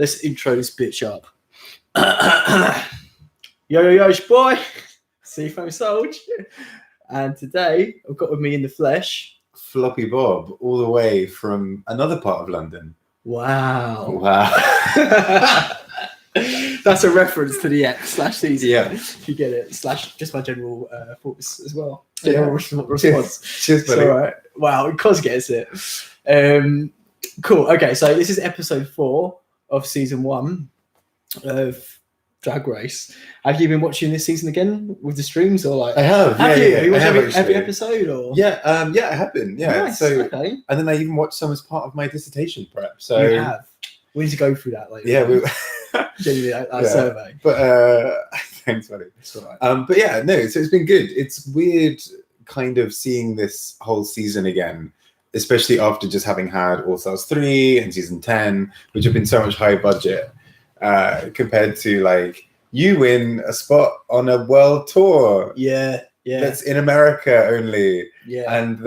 Let's intro this bitch up. Yo, it's boy, Seafoam Soldier. And today, I've got with me in the flesh... Floppy Bob, all the way from another part of London. Wow. Wow. That's a reference to the X/season. Yeah. If you get it. / just my general thoughts as well. General response. Cheers, buddy. It's all right. Wow, Cos gets it. Cool. Okay, so this is episode 4 of season 1 of Drag Race. Have you been watching this season again with the streams, or like? I have. Have you? Have you watched every actually. episode, or? Yeah. I have been. Yeah. Nice. So, okay. and then I even watched some as part of my dissertation prep. So You have. We need to go through that later. Yeah. Genuinely, that survey. But thanks, buddy. It's all right. But yeah, no. So it's been good. It's weird, kind of seeing this whole season again, especially after just having had All Stars 3 and season 10, which have been so much higher budget compared to like you win a spot on a world tour. Yeah. That's in America only. Yeah. And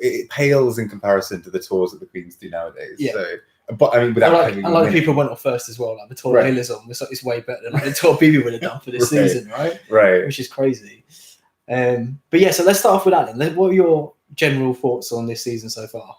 it pales in comparison to the tours that the Queens do nowadays. Yeah. So, but I mean, without having a lot of people went off first as well. Like the tour Right. Ayla's on was way better than like the tour Bibi would have done for this Right. season, right? Right. Which is crazy. But yeah, so let's start off with that then. What are your general thoughts on this season so far?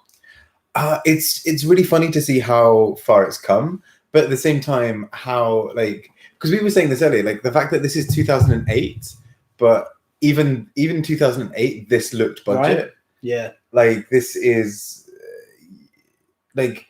It's really funny to see how far it's come, but at the same time, how like, because we were saying this earlier, like the fact that this is 2008, but even 2008, this looked budget. Right? Yeah. Like this is like,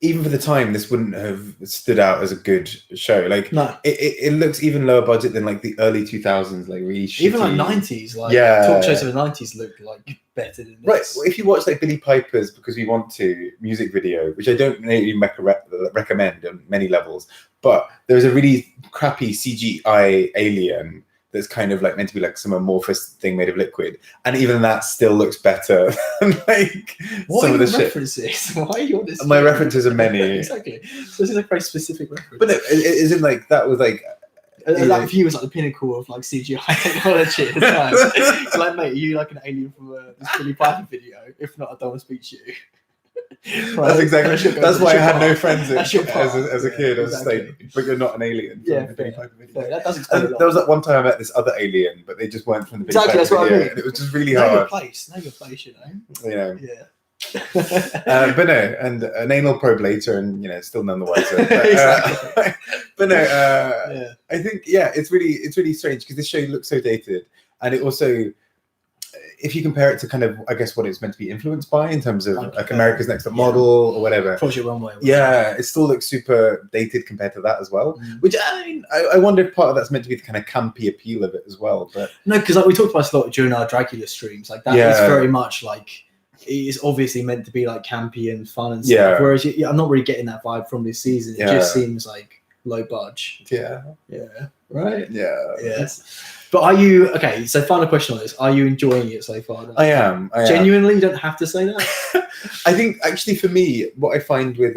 even for the time, this wouldn't have stood out as a good show. Like, No. it looks even lower budget than like the early 2000s, like really shitty. Even like 90s, like Yeah. talk shows of the 90s looked like better than this. Right. Well, if you watch like Billie Piper's Because We Want to music video, which I don't really recommend on many levels, but there's a really crappy CGI alien that's kind of like meant to be like some amorphous thing made of liquid, and even that still looks better than like What some are of the your shit. references? Why are you on this? My references are many. Exactly. So this is a very specific reference. But no, it isn't like that was like. That view was like the pinnacle of like CGI technology at the time. It's like, mate, are you like an alien from this Billie Piper video? If not, I don't want to speak to you. Right. That's exactly. That's why I had no friends That's your part. as a kid. I was Exactly. just like, but you're not an alien. Yeah, from the Billie fair. Piper video. Fair. That does explain a And lot. there was that one time I met this other alien, but they just weren't from the Billie Exactly, Piper that's what I video, mean. and it was just really Know your hard. place. Know your place, you know. You know. Yeah. But no, and an anal probe later, and still none the wiser. But, Exactly. but no, Yeah. I think it's really strange because this show looks so dated, and it also, if you compare it to kind of, I guess, what it's meant to be influenced by in terms of like America's Next Top Model or whatever. Project Runway. Yeah, it still looks super dated compared to that as well. Mm. Which I mean, I wonder if part of that's meant to be the kind of campy appeal of it as well. But No, because like we talked about this a lot during our Dracula streams. Like that is very much like it is obviously meant to be like campy and fun and stuff. Yeah. Whereas I'm not really getting that vibe from this season. It Yeah. just seems like low budge. yeah, Right. yeah. Yes. But are you okay? So final question on this: are you enjoying it so far? I am. Genuinely, you don't have to say that. I think actually for me, what I find with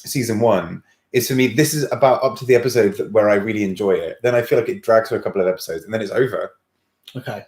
season 1 is, for me, this is about up to the episode where I really enjoy it. Then I feel like it drags for a couple of episodes, and then it's over. Okay.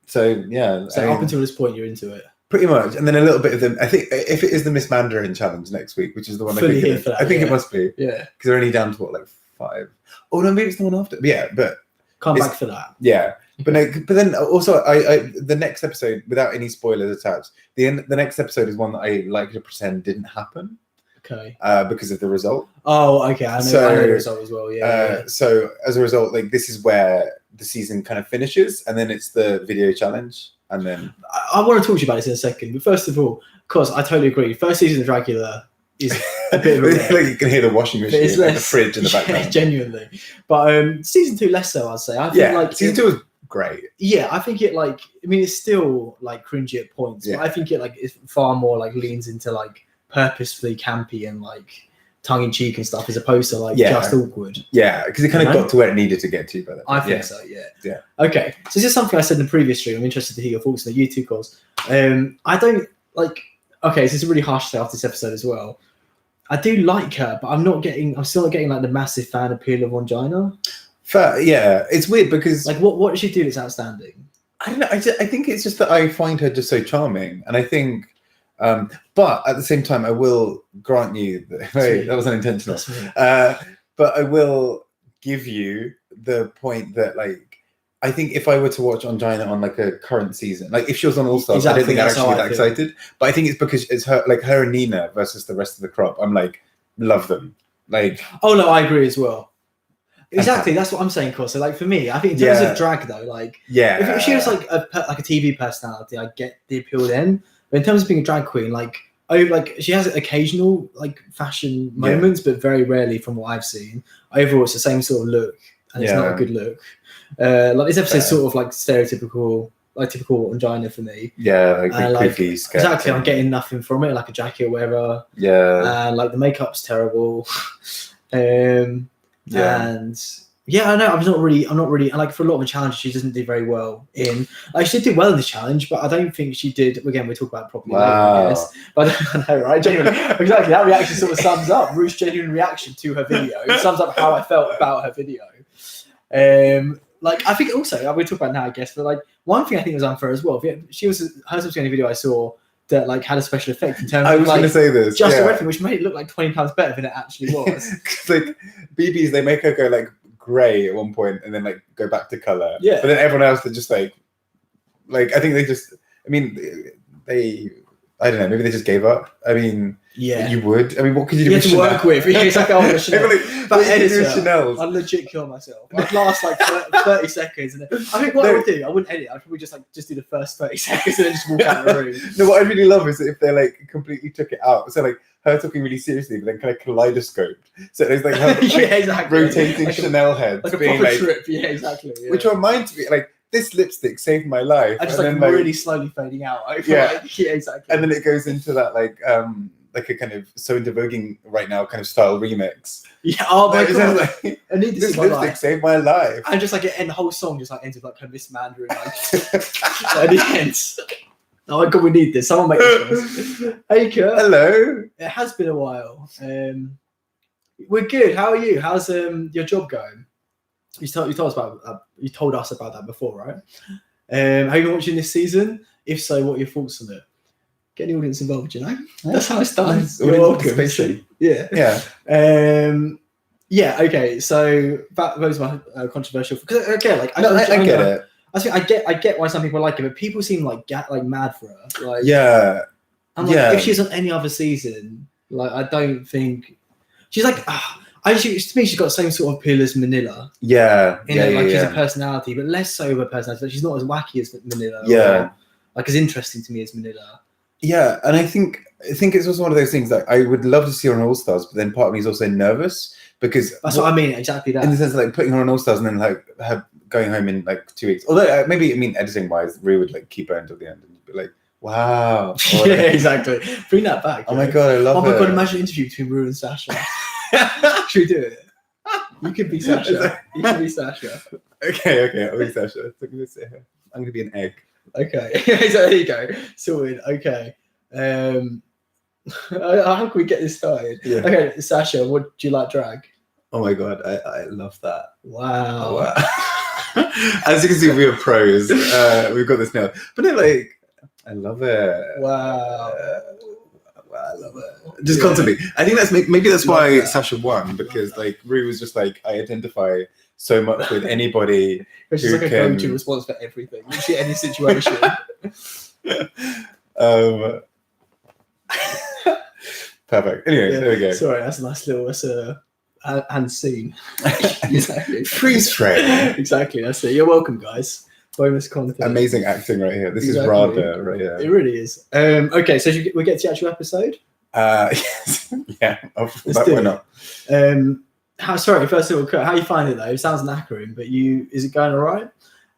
So yeah. So up until this point, you're into it. Pretty much, and then a little bit of them. I think if it is the Miss Mandarin challenge next week, which is the one Fully I think, here for that, I think yeah. it must be, Yeah. because they're only down to what, like 5. Oh no, maybe it's the one after. Yeah, but Come It's- back for that. yeah. But no, but then also, I the next episode, without any spoilers attached, the next episode is one that I like to pretend didn't happen Okay. because of the result. Oh, okay. I know the result as well. Yeah. So as a result, like this is where the season kind of finishes, and then it's the video challenge, and then I want to talk to you about this in a second. But first of all, because I totally agree. First season of Dracula is a bit of a wreck. like you can hear the washing But machine, it's and the less- fridge in the yeah, background. genuinely. But season 2 less so, I'd say. I think Yeah, like season 2 was great. Yeah, I think it like. I mean, it's still like cringy at points, Yeah. but I think it like is far more like leans into like purposefully campy and like tongue in cheek and stuff, as opposed to like Yeah. just awkward. Yeah, because it kind of Right? got to where it needed to get to by then. I think Yeah. so. Yeah. Yeah. Okay. So this is something I said in the previous stream. I'm interested to hear your thoughts on the YouTube calls. I don't like. Okay, so it's a really harsh say after this episode as well. I do like her, but I'm still not getting like the massive fan appeal of Wangina. Fair, yeah, it's weird because Like, what does she do that's outstanding? I don't know. I think it's just that I find her just so charming, and I think But at the same time, I will grant you that wait, that was unintentional. But I will give you the point that like I think if I were to watch Ongina on like a current season, like if she was on All Stars, I don't think I'd actually be that excited. But I think it's because it's her and Nina versus the rest of the crop. I'm like, love them. Like, oh no, I agree as well. Exactly, that's what I'm saying, Cos. So, like for me, I think in terms of drag, though, like if she was like a TV personality, I get the appeal then. But in terms of being a drag queen, like she has occasional like fashion moments, but very rarely from what I've seen. Overall, it's the same sort of look, and it's not a good look. Like this episode's sort of like stereotypical, like typical Ongina for me. Yeah, like creepy, exactly. I'm getting nothing from it, like a jacket or whatever. Yeah, and like the makeup's terrible. And I know I'm not really and like for a lot of the challenges she doesn't do very well in. Like she did do well in this challenge, but I don't think she did. Again, we'll talk about it properly later, I guess. But I know, right? Genuinely, exactly. That reaction sort of sums up Ruth's genuine reaction to her video. It sums up how I felt about her video. Like I think also we'll talk about it now, I guess. But like one thing I think was unfair as well. She was hers was the only video I saw that like had a special effect in terms of like, going to say this, just a reference, which made it look like 20 times better than it actually was. Like BB's, they make her go like grey at one point and then like go back to colour. Yeah. But then everyone else, they're just like I think they just, I mean, I don't know, maybe they just gave up. I mean, you would. I mean, what could you do with Chanel? Work with? It's like, oh, Chanel. But editor, I'd legit kill myself. I'd last like 30 seconds. And then, I think what I would do, I wouldn't edit. I'd probably just do the first 30 seconds and then just walk out of the room. No, what I really love is if they like completely took it out. So like her talking really seriously, but then kind of kaleidoscoped. So there's like her rotating like Chanel heads. Like a proper trip. Yeah, exactly. Yeah. Which reminds me, like, this lipstick saved my life. And just like really slowly fading out. Yeah, exactly. And then it goes into that like a kind of so into voguing right now kind of style remix. Yeah, oh my god! Like, I need this lipstick saved my life. And just like the whole song just like ends with like her Miss Mandarin like at the end. Oh my god, we need this. Someone make this. Hey Kurt. Hello. It has been a while. We're good. How are you? How's your job going? You told us about that before, right? Have you been watching this season? If so, what are your thoughts on it? Get the audience involved, you know? That's how it's done. You're welcome. Yeah. Okay. So that was my controversial. Because again, like I get it. I think I get why some people like it, but people seem like mad for her. Like I'm like, if she's on any other season, like I don't think she's like. To me, she's got the same sort of appeal as Manila. Yeah. She's a personality, but less so of a personality. Like, she's not as wacky as Manila. Yeah. Like as interesting to me as Manila. Yeah, and I think it's also one of those things that I would love to see her on All Stars, but then part of me is also nervous because that's what I mean. Exactly that. In the sense of like putting her on All Stars and then like her going home in like 2 weeks. Although maybe editing wise, Rue would like keep her until the end and be like, wow. Yeah, exactly. Bring that back. Oh my god, I love it. Oh my god, imagine an interview between Rue and Sasha. Should we do it? You could be Sasha. You could be Sasha. Okay, I'll be Sasha. So I'm gonna be an egg. Okay, so there you go. Sorted. Okay. How can we get this started? Yeah. Okay, Sasha, what do you like drag? Oh my god, I love that. Wow. Oh, wow. As you can see, we are pros. We've got this now. But no, like, I love it. Wow. I love it. Just constantly. I think maybe that's why Sasha won, because like Rue was just like, I identify so much with anybody. It's just like a go-to response for everything. You see any situation. Perfect. Anyway, there we go. Sorry, that's a nice little hand scene. Exactly. Freeze frame. Exactly. That's it. You're welcome, guys. Bonus content. Amazing acting right here. This is Radha right here. It really is. Okay, so we get to the actual episode. Yes. Yeah. Why not? Sorry, first of all, Kurt, how you find it though? It sounds knackering, but is it going all right?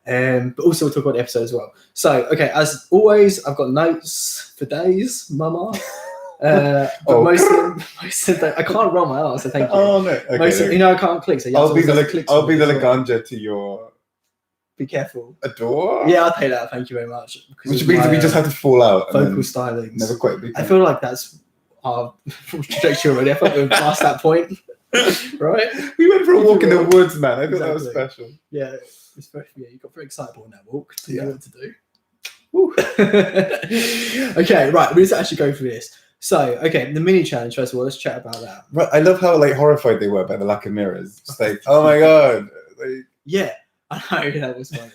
But also we'll talk about the episode as well. So, okay, as always, I've got notes for days, mama. Most of them, I can't roll my arse, so thank you. Oh no. Okay, I can't click. So I'll be the Laganja to your. Be careful. A door? Yeah, I'll take that. Thank you very much. Which means we just have to fall out. Vocal stylings. Never quite be. I feel like that's our trajectory already. I thought we've passed that point. Right? We went for a walk in the woods, man. I thought that was special. Yeah, it's very, you got very excitable in that walk. Didn't know what to do. Okay, right. We need to actually go through this. So, okay, the mini challenge. First of all, let's chat about that. Right, I love how like horrified they were by the lack of mirrors. It's like, oh my god. Like, Yeah, I know that was funny.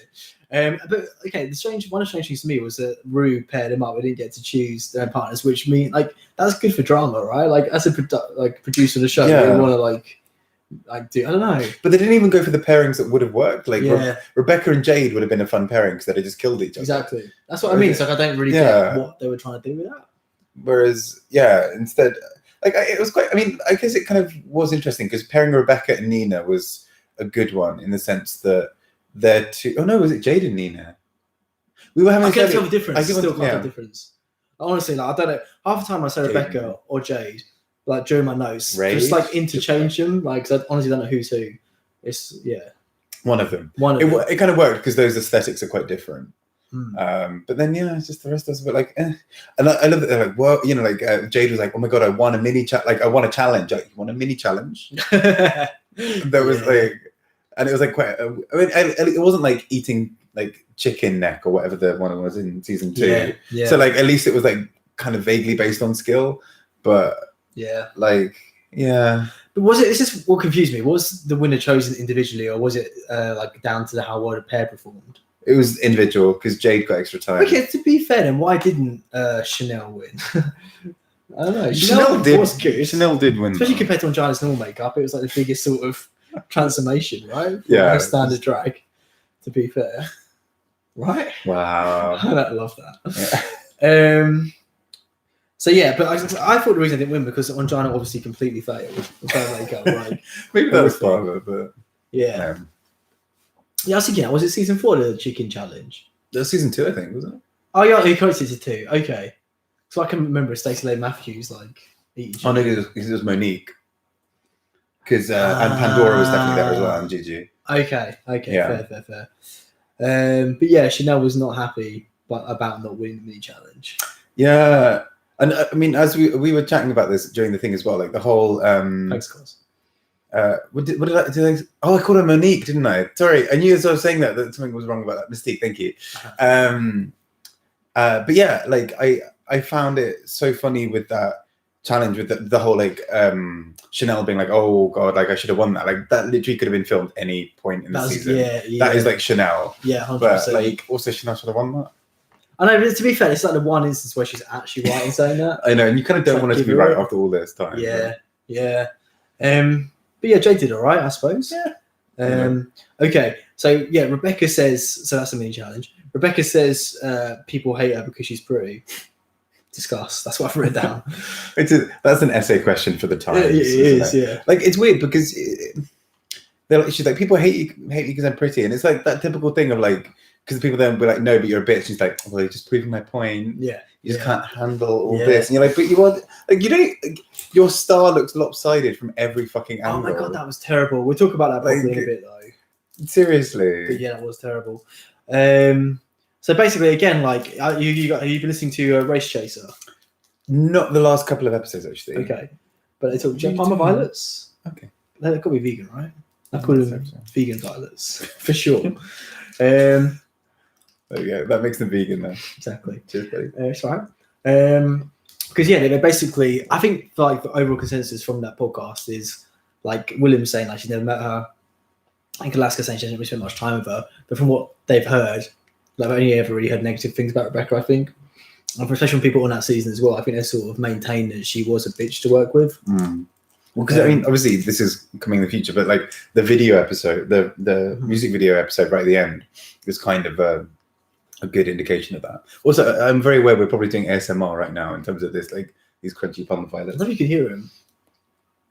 But okay, one of the strange things to me was that Ru paired them up. We didn't get to choose their partners, which means like that's good for drama, right? Like as a producer of the show, Yeah. you want to like do. I don't know. but they didn't even go for the pairings that would have worked. Like Yeah. Rebecca and Jade would have been a fun pairing because they'd have just killed each other. Exactly. That's what I mean. It's like I don't really get what they were trying to do with that. Whereas, instead, like it was quite. I mean, I guess it kind of was interesting because pairing Rebecca and Nina was a good one in the sense that they're two. Oh no, was it Jade and Nina? We were having. I can't tell the difference. I still can't yeah. tell the difference. Honestly, like I don't know. Half the time I say Rebecca or Jade, like during my notes, just like interchange them. Like, 'cause I honestly don't know who's who. It's one of them. It kind of worked because those aesthetics are quite different. But then it's just the rest of us a bit like, and I love that they're like, well, you know, like Jade was like, oh my god, I won a mini I won a challenge. Like, you won a mini challenge. That was like, and it was like quite. I mean, it wasn't like eating like chicken neck or whatever the one was in season 2. Yeah. So like at least it was like kind of vaguely based on skill, but like But was it? This is what confused me. Was the winner chosen individually, or was it like down to how well the pair performed? It was individual because Jade got extra time. Okay, to be fair, then why didn't Chanel win? I don't know. Chanel did. Was good. Chanel did win, especially compared to Angina's normal makeup. It was like the biggest sort of transformation, right? Yeah, standard drag. To be fair, right? Wow, I love that. Yeah. So yeah, but I thought the reason I didn't win because Angina obviously completely failed with her makeup. Like maybe that was part of it, but yeah. Yeah, I was thinking, was it season 4 the chicken challenge? That was season 2, I think, wasn't it? Oh yeah, he coached season 2. Okay, so I can remember Stacey Lane Matthews like eating chicken. Oh no, it was Monique. Because and Pandora was definitely there as well, and Gigi. Okay, fair. But yeah, Chanel was not happy about not winning the mini challenge. Yeah, and I mean, as we were chatting about this during the thing as well, like the whole. Thanks, guys. What did I do? Oh, I called her Monique, didn't I? Sorry, I knew as I was saying that something was wrong about that. Mystique, thank you. But yeah, like I found it so funny with that challenge with the whole like Chanel being like, oh god, like I should have won that. Like that literally could have been filmed any point in the season. Yeah. That is like Chanel. Yeah, 100%. But like also Chanel should have won that. I know, but to be fair, it's like the one instance where she's actually right in saying that. I know, and you kind of don't want it to be right after all this time. Yeah. But yeah, Jade did all right, I suppose. Yeah. Okay, so yeah, Rebecca says, so that's a mini challenge. Rebecca says people hate her because she's pretty. Discuss. That's what I've written down. That's an essay question for the Times. It is, yeah. Like it's weird because she's like, people hate you because I'm pretty, and it's like that typical thing of like, because people then be like, no, but you're a bitch. She's like, well, you're just proving my point. Yeah. You just can't handle all this, and you're like, but you want like you don't. Your star looks lopsided from every fucking angle. Oh my god, that was terrible. We'll talk about that properly in a bit though. Seriously. But yeah, that was terrible. So basically, again, like have you been listening to Race Chaser? Not the last couple of episodes, actually. Okay, but they talk Parma violets. Okay, they've got to be vegan, right? I call them vegan violets for sure. There you go. That makes them vegan then. Exactly. Cheers, buddy. It's all right. Because yeah, they basically, I think like the overall consensus from that podcast is like William saying like she's never met her. I think Alaska saying she hasn't really spent much time with her, but from what they've heard, like I've only ever really heard negative things about Rebecca, I think. And especially from people on that season as well, I think they sort of maintained that she was a bitch to work with. Mm. Well, because I mean, obviously this is coming in the future, but like the video episode, the music video episode right at the end is kind of a good indication of that. Also, I'm very aware we're probably doing ASMR right now in terms of this, like these crunchy palm violets. I don't know if you can hear him.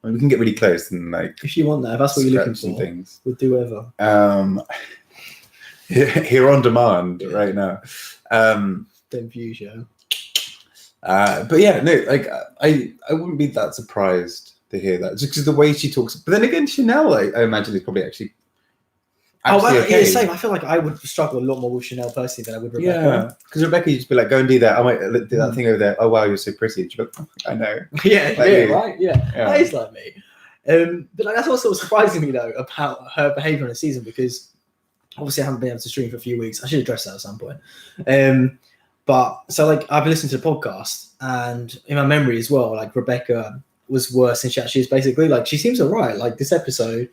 I mean, we can get really cause and like if you want that, if that's what you're looking for, things. We'll do whatever. Here on demand right now. Don't view show. But yeah, no, like I wouldn't be that surprised to hear that just because the way she talks. But then again, Chanel, I imagine is probably actually okay. Yeah, same. I feel like I would struggle a lot more with Chanel personally than I would Rebecca. Yeah, because Rebecca, you'd just be like, go and do that. I might do that thing over there. Oh wow, you're so pretty. And she'd be like, I know. Yeah, right. Yeah, that is like me. But like that's what's sort of surprising me though about her behaviour in the season because obviously I haven't been able to stream for a few weeks. I should address that at some point. But so like I've been listening to the podcast, and in my memory as well, like Rebecca was worse than she actually is. Basically, like she seems alright. Like this episode,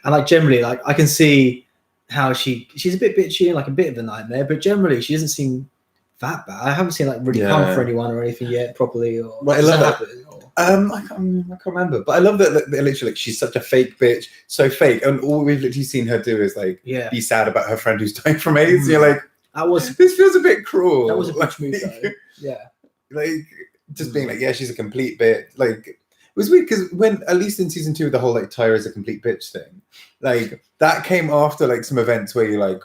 and like generally, like I can see how she's a bit bitchy and like a bit of a nightmare, but generally she doesn't seem that bad. I haven't seen like really come for anyone or anything yet properly. Or I love that. I can't remember, but I love that literally like she's such a fake bitch, so fake, and all we've literally seen her do is like be sad about her friend who's dying from AIDS. You're like, this feels a bit cruel. That was a bitch move, though. Yeah, like just being like, yeah, she's a complete bitch. Like it was weird because when at least in season 2, the whole like Tyra is a complete bitch thing, like that came after like some events where you're like,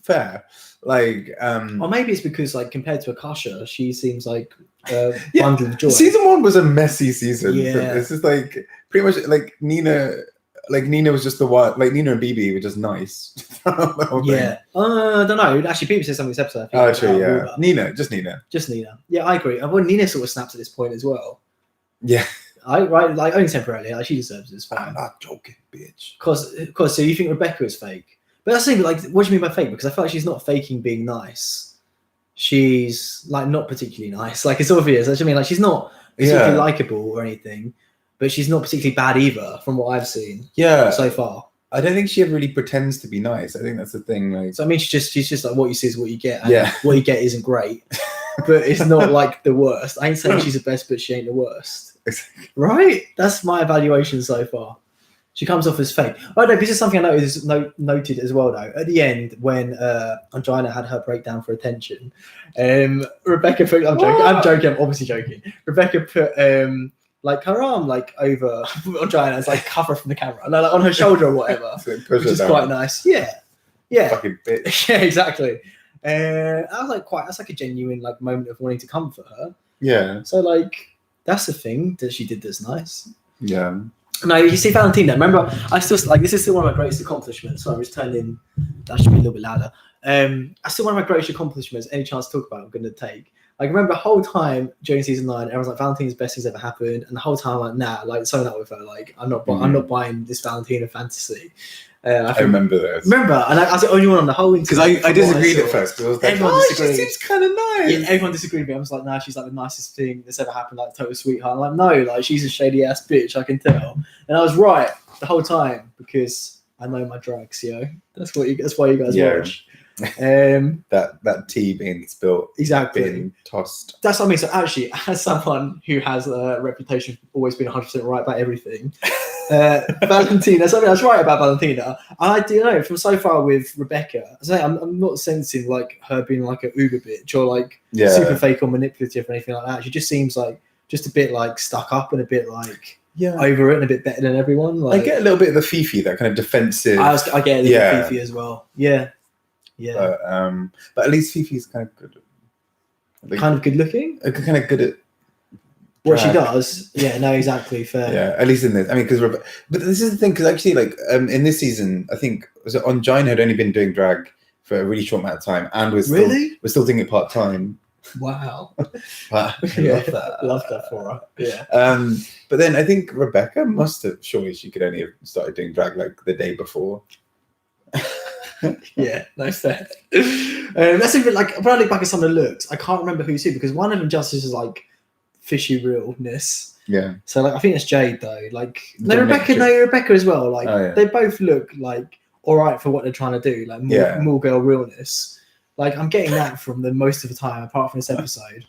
fair. Like or maybe it's because like compared to Akasha, she seems like bundle of joy. Season 1 was a messy season. Yeah, this is like pretty much like Nina was just the one, like Nina and BB were just nice. I don't know. Actually, people said something this episode. Oh, true. Yeah, Nina. Yeah, I agree. Well, Nina sort of snaps at this point as well. Yeah, like only temporarily. Like she deserves it. It's fine. I'm not joking, bitch. Cause so you think Rebecca is fake? But that's the thing, like, what do you mean by fake? Because I feel like she's not faking being nice. She's like not particularly nice. Like it's obvious. I mean, like she's not particularly likable or anything, but she's not particularly bad either, from what I've seen. So far. I don't think she ever really pretends to be nice. I think that's the thing. Like, so I mean, she's just like what you see is what you get. And what you get isn't great, but it's not like the worst. I ain't saying she's the best, but she ain't the worst. Exactly. Right? That's my evaluation so far. She comes off as fake. Oh no, this is something I noted as well though. At the end, when Angina had her breakdown for attention, Rebecca put. I'm joking. I'm obviously joking. Rebecca put like her arm like over Angina's like cover from the camera, and like on her shoulder or whatever, which is quite nice. Yeah. Fucking bitch. Yeah, exactly. I was like that's like a genuine like moment of wanting to comfort her. Yeah. So like that's the thing that she did that's nice. Yeah. No, you see Valentina. Remember, I still like this is still one of my greatest accomplishments. So I'm just turning. That should be a little bit louder. I still one of my greatest accomplishments. Any chance to talk about, I'm going to take. Like remember the whole time during season 9, everyone's like Valentina's best thing's ever happened, and the whole time I'm like nah, like so that with her. Like I'm not buying this Valentina fantasy. I remember this. Remember, and I was the only one on the whole interview. Because I disagreed at first. Because I was like, everyone disagreed. She seems kind of nice. Yeah, everyone disagreed with me. I was like, nah, she's like the nicest thing that's ever happened, like total sweetheart. I'm like, no, like she's a shady ass bitch, I can tell. And I was right the whole time because I know my drugs, yo. That's why you guys watch. That tea being spilled, exactly, being tossed. That's what I mean. So actually, as someone who has a reputation for always being 100% right about everything, Valentina, something I was right about Valentina, and I do know from so far with Rebecca, I'm not sensing like her being like an uber bitch or like super fake or manipulative or anything like that. She just seems like just a bit like stuck up and a bit like over it and a bit better than everyone. Like, I get a little bit of the Fifi, that kind of defensive. I get a little bit of Fifi as well. Yeah. But at least Fifi's kind of good. Like, kind of good looking? Kind of good at what she does. Yeah, no, exactly. Fair. Yeah, at least in this. I mean, but this is the thing, because actually, like, in this season, I think, Angina had only been doing drag for a really short amount of time, and we're still doing it part-time. Wow. But I love that. Love that for her. Yeah. But then I think Rebecca must have, surely she could only have started doing drag like the day before. Yeah, no fair. That's even like when I look back at some of the looks, I can't remember who's who because one of them just is like fishy realness. Yeah. So like I think it's Jade though. Like Rebecca as well. Like they both look like all right for what they're trying to do. Like more girl realness. Like I'm getting that from them most of the time, apart from this episode.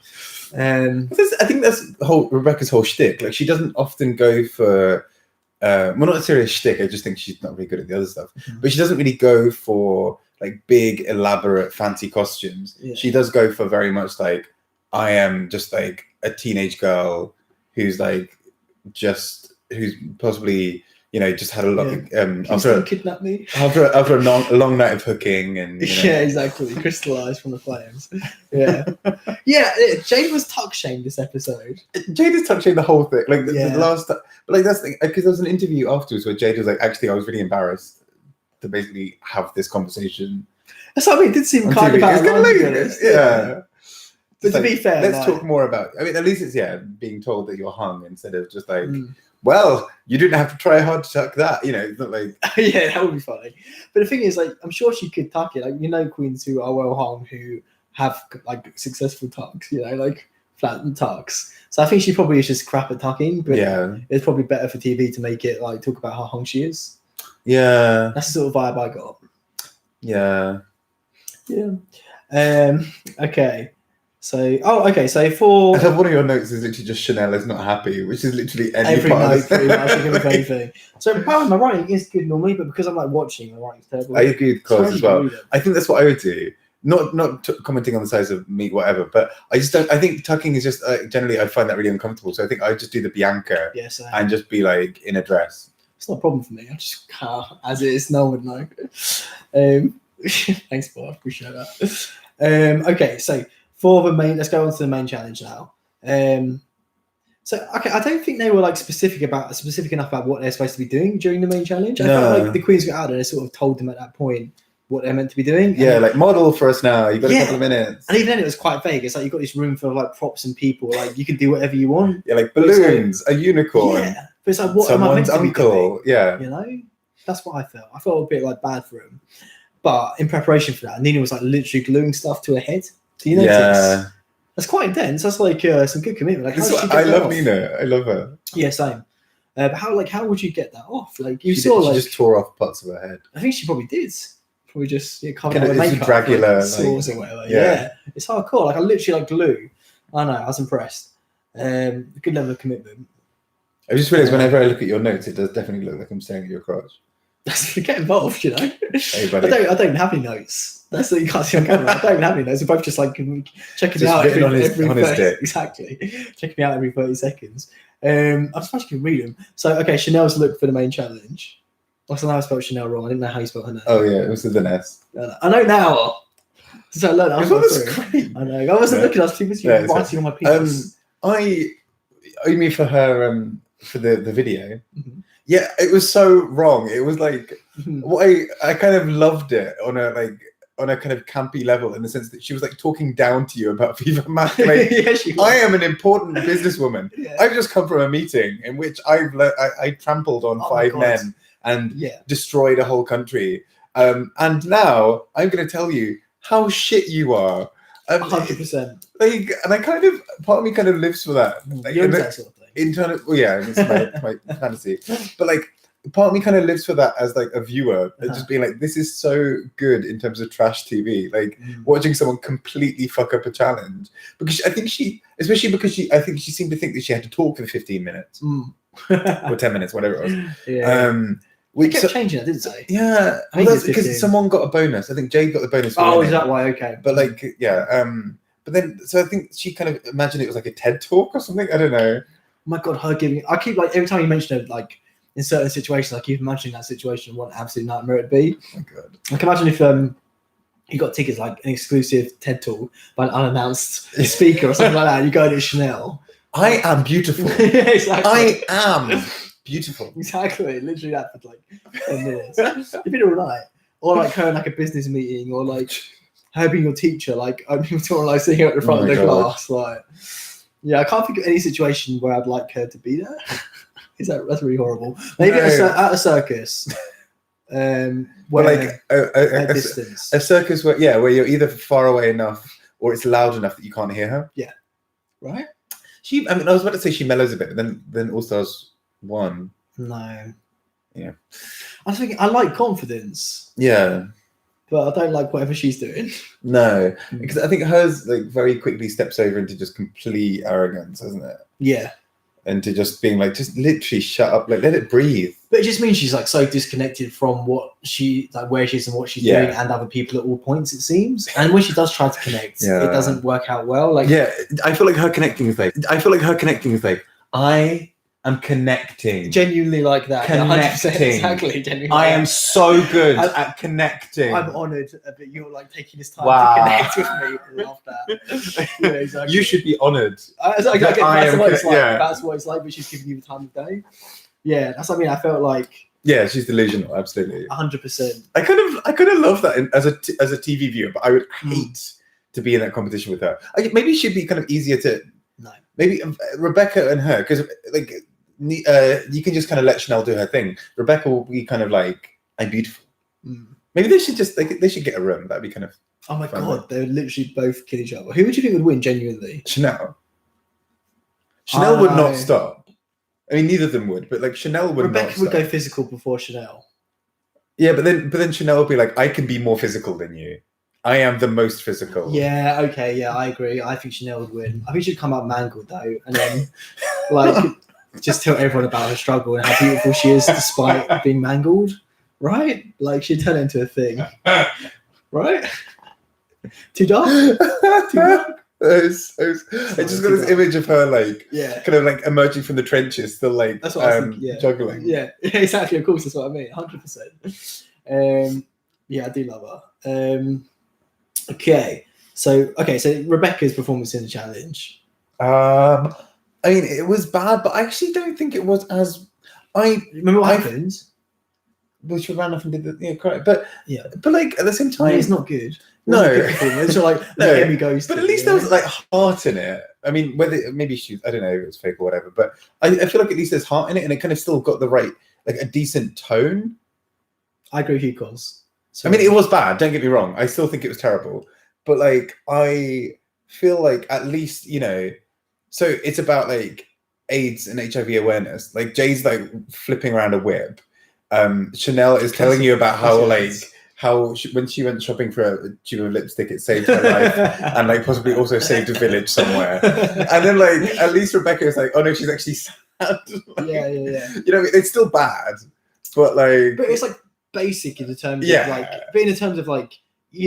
I think that's Rebecca's whole shtick. Like she doesn't often go for. Well, not necessarily a shtick. I just think she's not really good at the other stuff. Mm-hmm. But she doesn't really go for like big, elaborate, fancy costumes. Yeah. She does go for very much like I am just like a teenage girl who's possibly just had a lot. After kidnap me after a long night of hooking and yeah, exactly, crystallized from the flames. Yeah, Jade was tuck shamed this episode. Jade is tuck shamed the whole thing. Like the last, but like that's the thing, because there was an interview afterwards where Jade was like, actually, I was really embarrassed to basically have this conversation. That's what I mean. It did seem kind of out of line. Yeah. But to be fair, let's talk more about. I mean, at least it's being told that you're hung instead of just like. Well, you didn't have to try hard to tuck that. It's not like... yeah, that would be funny. But the thing is, like, I'm sure she could tuck it. Like, queens who are well hung, who have like successful tucks, you know, like flat tucks. So I think she probably is just crap at tucking, but it's probably better for TV to make it like talk about how hung she is. Yeah. That's the sort of vibe I got. Yeah. Okay. So for I love one of your notes is literally just Chanel is not happy, which is literally every note pretty much of anything. So apparently my writing is good normally, but because I'm like watching, my writing's terrible. I agree with Cos as well. I think that's what I would do. Not commenting on the size of meat, whatever, but I just don't. I think tucking is just generally I find that really uncomfortable. So I think I would just do the Bianca and just be like in a dress. It's not a problem for me. I just as it is, no one would know. Thanks, Bob. I appreciate that. Okay, so for the main, let's go on to the main challenge now. So I don't think they were like specific enough about what they're supposed to be doing during the main challenge. I felt like the queens got out there and sort of told them at that point what they're meant to be doing. Yeah, like model for us now. You've got a couple of minutes. And even then it was quite vague. It's like you've got this room full of like props and people. Like you can do whatever you want. Yeah, like balloons, a unicorn. Yeah, but it's like what am I meant to be doing? Yeah, you know, that's what I felt. I felt a bit like bad for him. But in preparation for that, Nina was like literally gluing stuff to her head. Do you notice? Yeah. That's quite intense. That's like some good commitment. Like, I love Nina. I love her. Yeah, same. But how would you get that off? Like she just tore off parts of her head. I think she probably did. Probably just covered up makeup, Dracula, sores or whatever. Yeah, it's hardcore. Like I literally like glue. I know. I was impressed. Good level of commitment. I just realised whenever I look at your notes, it does definitely look like I'm staring at your crotch. Get involved, you know. Hey, buddy. I don't have any notes. That's what you can't see on camera. I don't have any notes. We're both just like checking me out every on his 30, dick. Exactly. Checking me out every 30 seconds. I'm surprised you can read them. So okay, Chanel's look for the main challenge. Also, now I spelled Chanel wrong. I didn't know how you spelled her name. Oh yeah, it was with an S. I know now. So I learned. I know. I wasn't looking. I was too busy writing on my piece. You mean for her for the video? Mm-hmm. Yeah, it was so wrong. It was like I kind of loved it on a kind of campy level in the sense that she was like talking down to you about FIFA Mac. Like, I am an important businesswoman. Yeah. I've just come from a meeting in which I trampled on 5 men and destroyed a whole country. And now I'm going to tell you how shit you are. 100%. Like, and I kind of part of me kind of lives for that. Like, that sort of thing. It's my fantasy. But like part of me kind of lives for that as like a viewer, just being like, this is so good in terms of trash TV. Like watching someone completely fuck up a challenge. Because I think especially because I think she seemed to think that she had to talk for 15 minutes. Or 10 minutes, whatever it was. Yeah. We kept changing it, didn't they? Yeah. Well, that's because someone got a bonus. I think Jade got the bonus. Oh, is that why? Okay. But like, but then, so I think she kind of imagined it was like a TED talk or something. I don't know. Oh my God, her giving. I keep like every time you mention it, like in certain situations, I keep imagining that situation. What an absolute nightmare it'd be. Oh my God. I can imagine if you got tickets like an exclusive TED talk by an unannounced speaker or something like that. And you go to Chanel. I am beautiful. Yeah, exactly. I am beautiful. Exactly. Literally that for like 10 minutes. You'd be all right. Or like her in like a business meeting, or like her being your teacher, like sitting at the front of the class, like. Yeah, I can't think of any situation where I'd like her to be there. That's really horrible. Maybe at a circus. Where like a distance. A circus where you're either far away enough or it's loud enough that you can't hear her. Yeah. Right? I was about to say she mellows a bit, but then All Stars 1. No. Yeah. I was thinking I like confidence. Yeah. But I don't like whatever she's doing. No, because I think hers like very quickly steps over into just complete arrogance, doesn't it? Yeah. And to just being like, just literally shut up, like let it breathe. But it just means she's like so disconnected from what where she is and what she's doing and other people at all points, it seems. And when she does try to connect, it doesn't work out well. Like I feel like her connecting is like I'm connecting. Genuinely like that. Connecting. 100%, exactly. Genuinely. I am so good at connecting. I'm honoured that you're like taking this time to connect with me. I love that. Yeah, exactly. You should be honoured. That's what it's like, but she's giving you the time of day. Yeah, that's what I mean. I felt like. Yeah, she's delusional. Absolutely. 100%. I kind of love that as a TV viewer, but I would hate to be in that competition with her. Maybe she'd be kind of easier to. No. Maybe Rebecca and her, because like. You can just kind of let Chanel do her thing. Rebecca will be kind of like, I'm beautiful. Maybe they should just they should get a room. That'd be kind of Oh my Fun. god, they would literally both kill each other. Who would you think would win genuinely? Chanel. Chanel would not stop. I mean, neither of them would, but like Chanel would Rebecca not would stop. go physical before Chanel. Yeah, but then Chanel would be like, I can be more physical than you. I am the most physical. Yeah, okay, yeah, I agree. I think Chanel would win. I think she'd come out mangled though, and then like just tell everyone about her struggle and how beautiful she is despite being mangled. Right? Like she'd turn it into a thing. Right? Too dark? Too dark? I just got this image of her like kind of like emerging from the trenches, still like that's what I think, yeah. juggling. Yeah, exactly. Of course, that's what I mean. 100%. Yeah, I do love her. Okay, so Rebecca's performance in the challenge. I mean, it was bad, but I actually don't think it was as. I remember what happened. Well, she ran off and did the correct, but like at the same time, it's not good. No, it's like Emmy goes. But at least there was like heart in it. I mean, whether maybe I don't know if it's fake or whatever, but I feel like at least there's heart in it, and it kind of still got the right, like a decent tone. I agree with you, Cos. I mean, it was bad. Don't get me wrong. I still think it was terrible, but like I feel like at least so it's about like AIDS and HIV awareness. Like Jay's like flipping around a whip. Chanel is telling you about how when she went shopping for a tube of lipstick, it saved her life and like possibly also saved a village somewhere. And then like at least Rebecca is like, oh no, she's actually sad. Like, yeah. It's still bad, but it's like basic in the terms of like, but in terms of like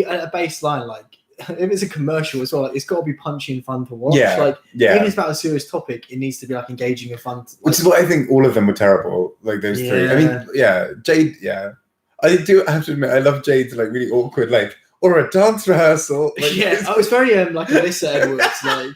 at a baseline, like if it's a commercial as well, like, it's got to be punchy and fun to watch. Even if it's about a serious topic, it needs to be like engaging and fun. Which is what I think all of them were terrible. Like those three. I mean, Jade. Yeah, I do have to admit, I love Jade's like really awkward, like or a dance rehearsal. Like, I was very like Alyssa Edwards, like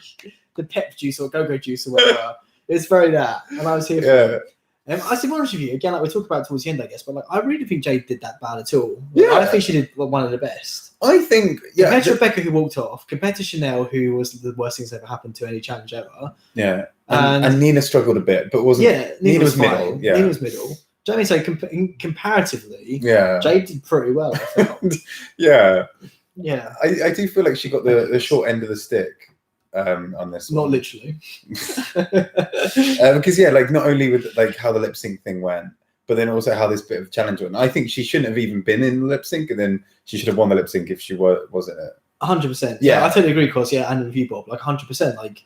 the pep juice or go-go juice or whatever. It's very that, and I was here for it. I see one of you again, like we talked about towards the end, I guess, but like I really think Jade did that bad at all. Like, I think she did one of the best. I think, compared to Rebecca, who walked off, compared to Chanel, who was the worst thing that's ever happened to any challenge ever. Yeah, and Nina struggled a bit, but wasn't. Yeah, Nina was middle. Yeah, Nina was middle. Do you know what I mean? So comparatively, Jade did pretty well. I felt. Yeah. I do feel like she got the short end of the stick. On this not one. Literally because like not only with like how the lip sync thing went, but then also how this bit of challenge went. I think she shouldn't have even been in the lip sync, and then she should have won the lip sync if she wasn't it. 100%. Yeah, I totally agree, Cos. Yeah, and with you, Bob, like 100%. Like,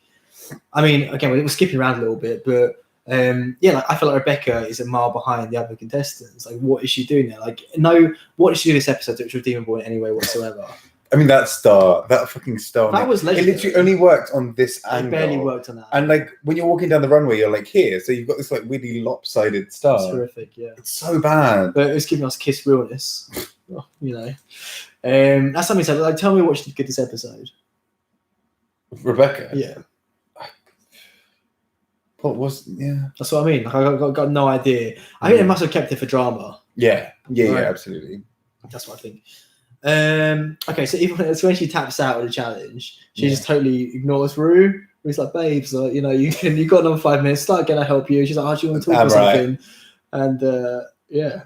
I mean, again, we're skipping around a little bit, but like I feel like Rebecca is a mile behind the other contestants. Like, what is she doing there? Like, what did she do this episode that was redeemable in any way whatsoever? I mean, that fucking star. That was legendary. It literally only worked on this angle. It barely worked on that. And like when you're walking down the runway, you're like here, so you've got this like weirdly lopsided star. It's horrific, yeah. It's so bad. But it was giving us kiss realness, That's something. So, like, tell me what she did this episode. Rebecca. Yeah. What was? Yeah. That's what I mean. Like, I got no idea. I think they must have kept it for drama. Yeah, absolutely. That's what I think. Okay, so even when she taps out of the challenge, she just totally ignores Rue. Rue's like, babes, you got another 5 minutes. Start gonna help you. She's like, oh, do you want to talk or something? And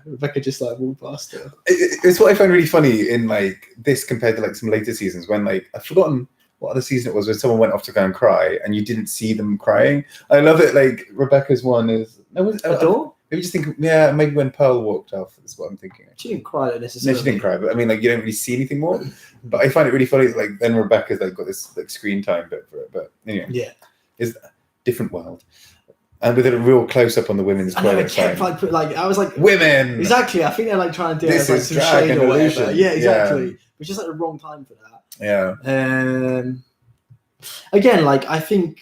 Rebecca just like walked past her. It's what I find really funny in like this compared to like some later seasons when like I've forgotten what other season it was when someone went off to go and cry and you didn't see them crying. I love it. Like Rebecca's one is Adore? Maybe just think, maybe when Pearl walked off is what I'm thinking. She didn't cry necessarily. No, she didn't cry, but I mean, like, you don't really see anything more. But I find it really funny that, like, then Rebecca's like got this like screen time bit for it. But anyway, it's a different world, and with a real close up on the women's toilet sign. I was like, women. Exactly. I think they're like trying to do this like is some drag shade and or illusion. whatever. Yeah, exactly. Which is like the wrong time for that. Yeah. Again, like I think.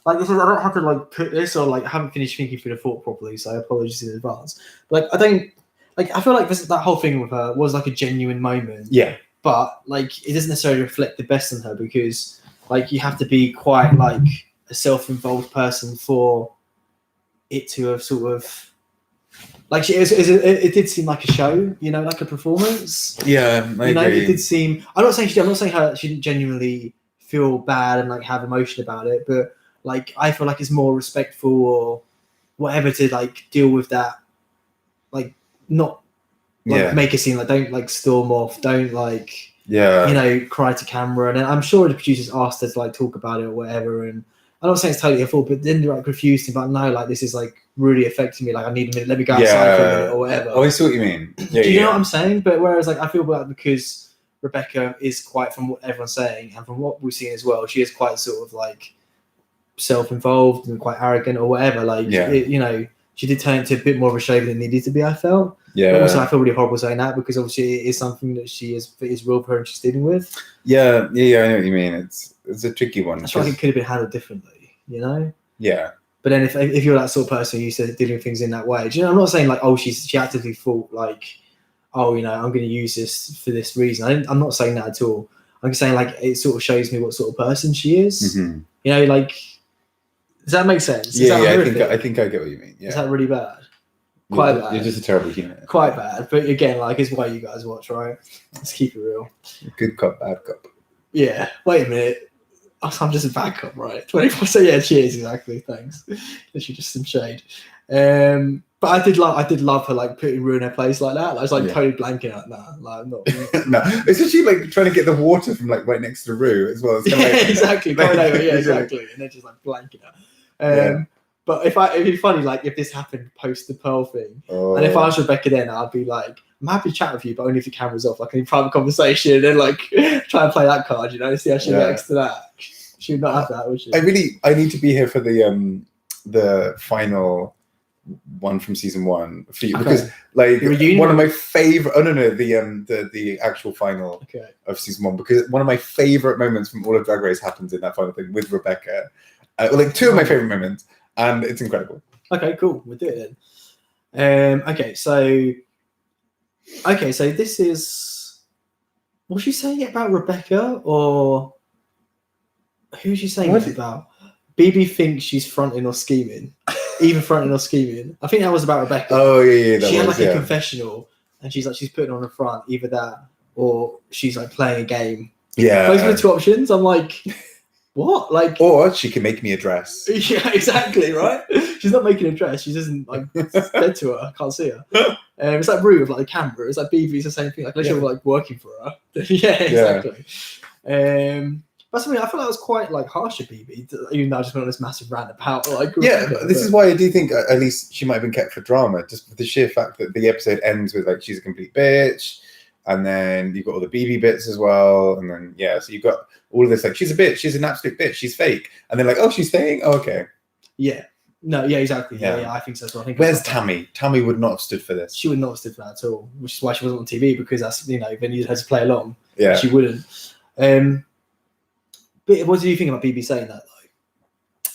Like this is, I don't have to like put this or like I haven't finished thinking through the thought properly, so I apologize in advance. But like I don't like I feel like that whole thing with her was like a genuine moment. Yeah. But like it doesn't necessarily reflect the best in her because like you have to be quite like a self-involved person for it to have sort of like it did seem like a show, like a performance. Yeah, I agree. It did seem. I'm not saying she didn't genuinely feel bad and like have emotion about it, but. Like I feel like it's more respectful or whatever to like deal with that, like not like make a scene, like don't like storm off, don't like cry to camera. And I'm sure the producers asked her to like talk about it or whatever. And I'm not saying it's totally her fault, but then they're like refused to, but no, like this is like really affecting me. Like I need a minute, let me go outside for a minute or whatever. Oh, I see what you mean. Do you know what I'm saying? But whereas like I feel like because Rebecca is quite, from what everyone's saying and from what we've seen as well, she is quite sort of like self-involved and quite arrogant or whatever. Like she did turn into a bit more of a show than it needed to be, I felt. Yeah. But also I feel really horrible saying that because obviously it is something that is real for her and she's dealing with. Yeah, I know what you mean. It's a tricky one. I feel like it could have been handled differently, you know? Yeah. But then if you're that sort of person who used to dealing with things in that way, do you know, I'm not saying like, oh, she actively thought like, oh, I'm going to use this for this reason. I'm not saying that at all. I'm just saying like it sort of shows me what sort of person she is. Mm-hmm. You know, like, does that make sense? Is that I think I get what you mean. Yeah. Is that really bad? Quite bad. You're just a terrible human. Quite bad. But again, like, it's why you guys watch, right? Let's keep it real. Good cop, bad cop. Yeah. Wait a minute. I'm just a bad cop, right? 24. Yeah, cheers, exactly. Thanks. Literally just some shade. But I did love her like putting Rue in her place like that. Like, I was like totally blanking out. Nah, like I'm not. No, it's actually like trying to get the water from like right next to Rue as well. It's kind of like, exactly. Going over, exactly. And then just like blanking out. But it'd be funny, like if this happened post the Pearl thing, and if I was Rebecca, then I'd be like, I'm happy to chat with you, but only if the camera's off, like in private conversation, and like try and play that card, see how she reacts to that. She would not have that, would she? I need to be here for the final one from season 1 for you because like one of my favorite. Oh no, the actual final of season 1 because one of my favorite moments from all of Drag Race happens in that final thing with Rebecca. Like 2 of my favorite moments. And it's incredible. Okay, cool. We'll do it then. So this is. Was she saying it about Rebecca or who was she saying it about? BB thinks she's fronting or scheming, either fronting or scheming. I think that was about Rebecca. Oh yeah. She had like a confessional, and she's putting on the front, either that or she's like playing a game. Yeah. Those are the 2 options. I'm like. What? Like, or she can make me a dress. Yeah, exactly, right? She's not making a dress. She doesn't like dead to her. I can't see her. It's like Rue with like the camera. It's like BB's the same thing. Like unless you're like working for her. Yeah, exactly. But something I feel like was quite like harsh at BB, even though I just went on this massive rant about like. This is why I do think at least she might have been kept for drama, just for the sheer fact that the episode ends with like she's a complete bitch. And then you've got all the BB bits as well. And then, so you've got all of this, like, she's a bitch. She's an absolute bitch. She's fake. And then like, oh, she's staying? Oh, okay. Yeah. No, yeah, exactly. Yeah, I think so as well. Where's Tammy? Tammy would not have stood for this. She would not have stood for that at all, which is why she wasn't on TV, because that's, they needed her to play along. Yeah. She wouldn't. But what do you think about BB saying that, though?